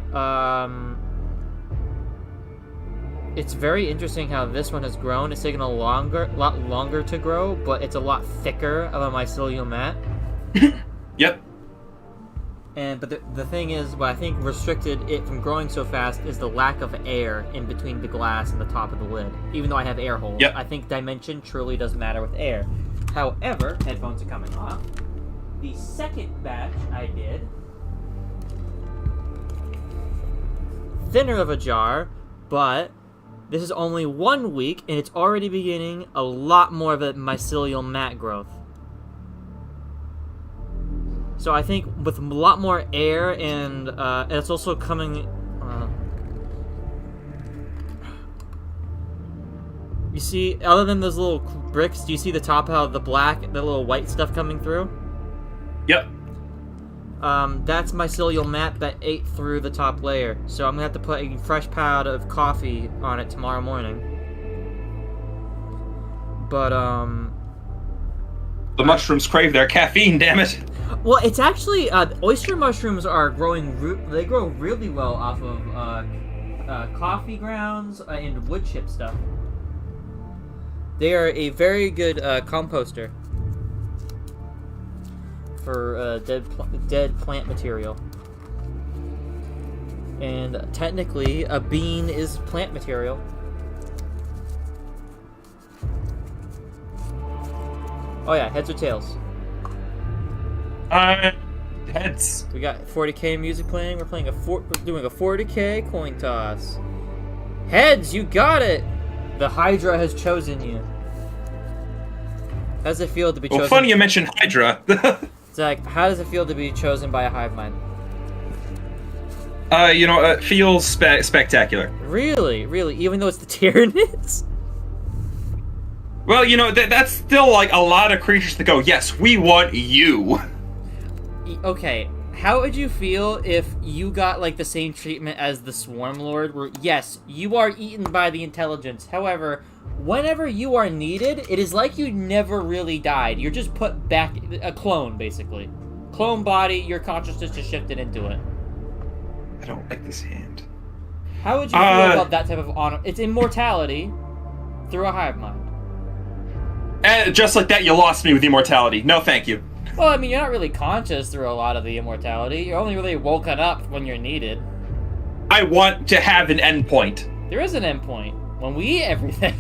it's very interesting how this one has grown. It's taken a lot longer to grow, but it's a lot thicker of a mycelial mat. Yep. But the thing is, what I think restricted it from growing so fast is the lack of air in between the glass and the top of the lid. Even though I have air holes, yep. I think dimension truly doesn't matter with air. However, headphones are coming off. The second batch I did, thinner of a jar, but this is only 1 week, and it's already beginning a lot more of a mycelial mat growth. So I think with a lot more air, and it's also coming... you see, other than those little bricks, do you see the top of the black, the little white stuff coming through? Yep. That's mycelial mat that ate through the top layer. So I'm gonna have to put a fresh pot of coffee on it tomorrow morning. But, the mushrooms crave their caffeine, damn it. Well, it's actually, oyster mushrooms are growing, they grow really well off of, coffee grounds and wood chip stuff. They are a very good, composter for, dead plant material. And technically, a bean is plant material. Oh yeah, heads or tails? Heads. We got 40k music playing. We're doing a 40k coin toss. Heads, you got it. The Hydra has chosen you. How does it feel to be chosen? Well, funny you mentioned Hydra. Zach, how does it feel to be chosen by a hive mind? It feels spectacular. Really, really, even though it's the Tyranids? Well, that's still like a lot of creatures to go, yes, we want you. Okay, how would you feel if you got like the same treatment as the Swarm Lord, where yes, you are eaten by the intelligence, however, whenever you are needed, it is like you never really died. You're just put back, a clone, basically. Clone body, your consciousness just shifted into it. I don't like this hand. How would you feel about that type of honor? It's immortality through a hive mind. Just like that, you lost me with immortality. No, thank you. Well, I mean, you're not really conscious through a lot of the immortality. You're only really woken up when you're needed. I want to have an endpoint. There is an endpoint. When we eat everything.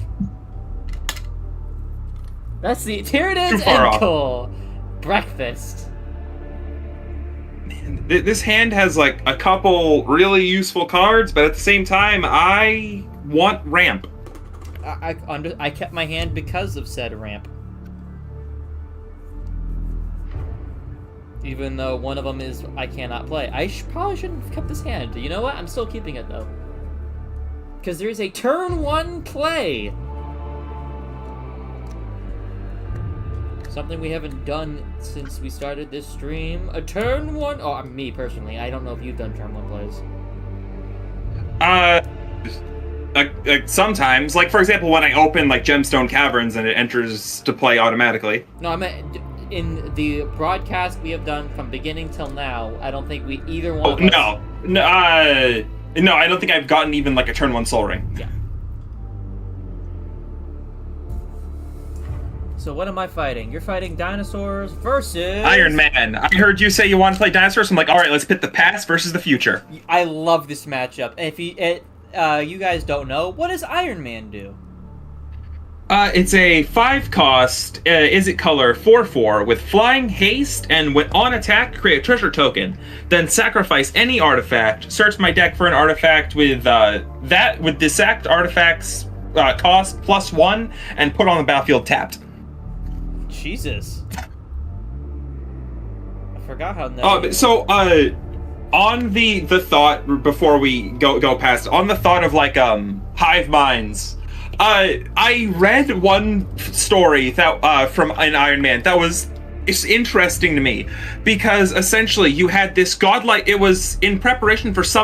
That's the Tyranids end goal. Breakfast. Man, this hand has like a couple really useful cards, but at the same time, I want ramp. I kept my hand because of said ramp. Even though one of them is I cannot play. I probably shouldn't have kept this hand. You know what? I'm still keeping it though. Because there's a turn 1 play. Something we haven't done since we started this stream. A turn 1... Oh, me personally. I don't know if you've done turn 1 plays. Sometimes. Like, for example, when I open, like, Gemstone Caverns and it enters to play automatically. No, I meant... In the broadcast we have done from beginning till now, I don't think we either one of us... No, I don't think I've gotten even, like, a turn 1 Soul Ring. Yeah. So what am I fighting? You're fighting dinosaurs versus... Iron Man. I heard you say you want to play dinosaurs. I'm like, all right, let's pit the past versus the future. I love this matchup. And if you guys don't know, what does Iron Man do? It's a 5-cost, is it color 4/4 with flying, haste, and when on attack, create a treasure token. Then sacrifice any artifact. Search my deck for an artifact with with the sacked artifacts cost +1 and put on the battlefield tapped. Jesus. I forgot how. On the thought before we go past, on the thought of like hive minds. I read one story that from an Iron Man that was interesting to me because essentially you had this godlike. It was in preparation for some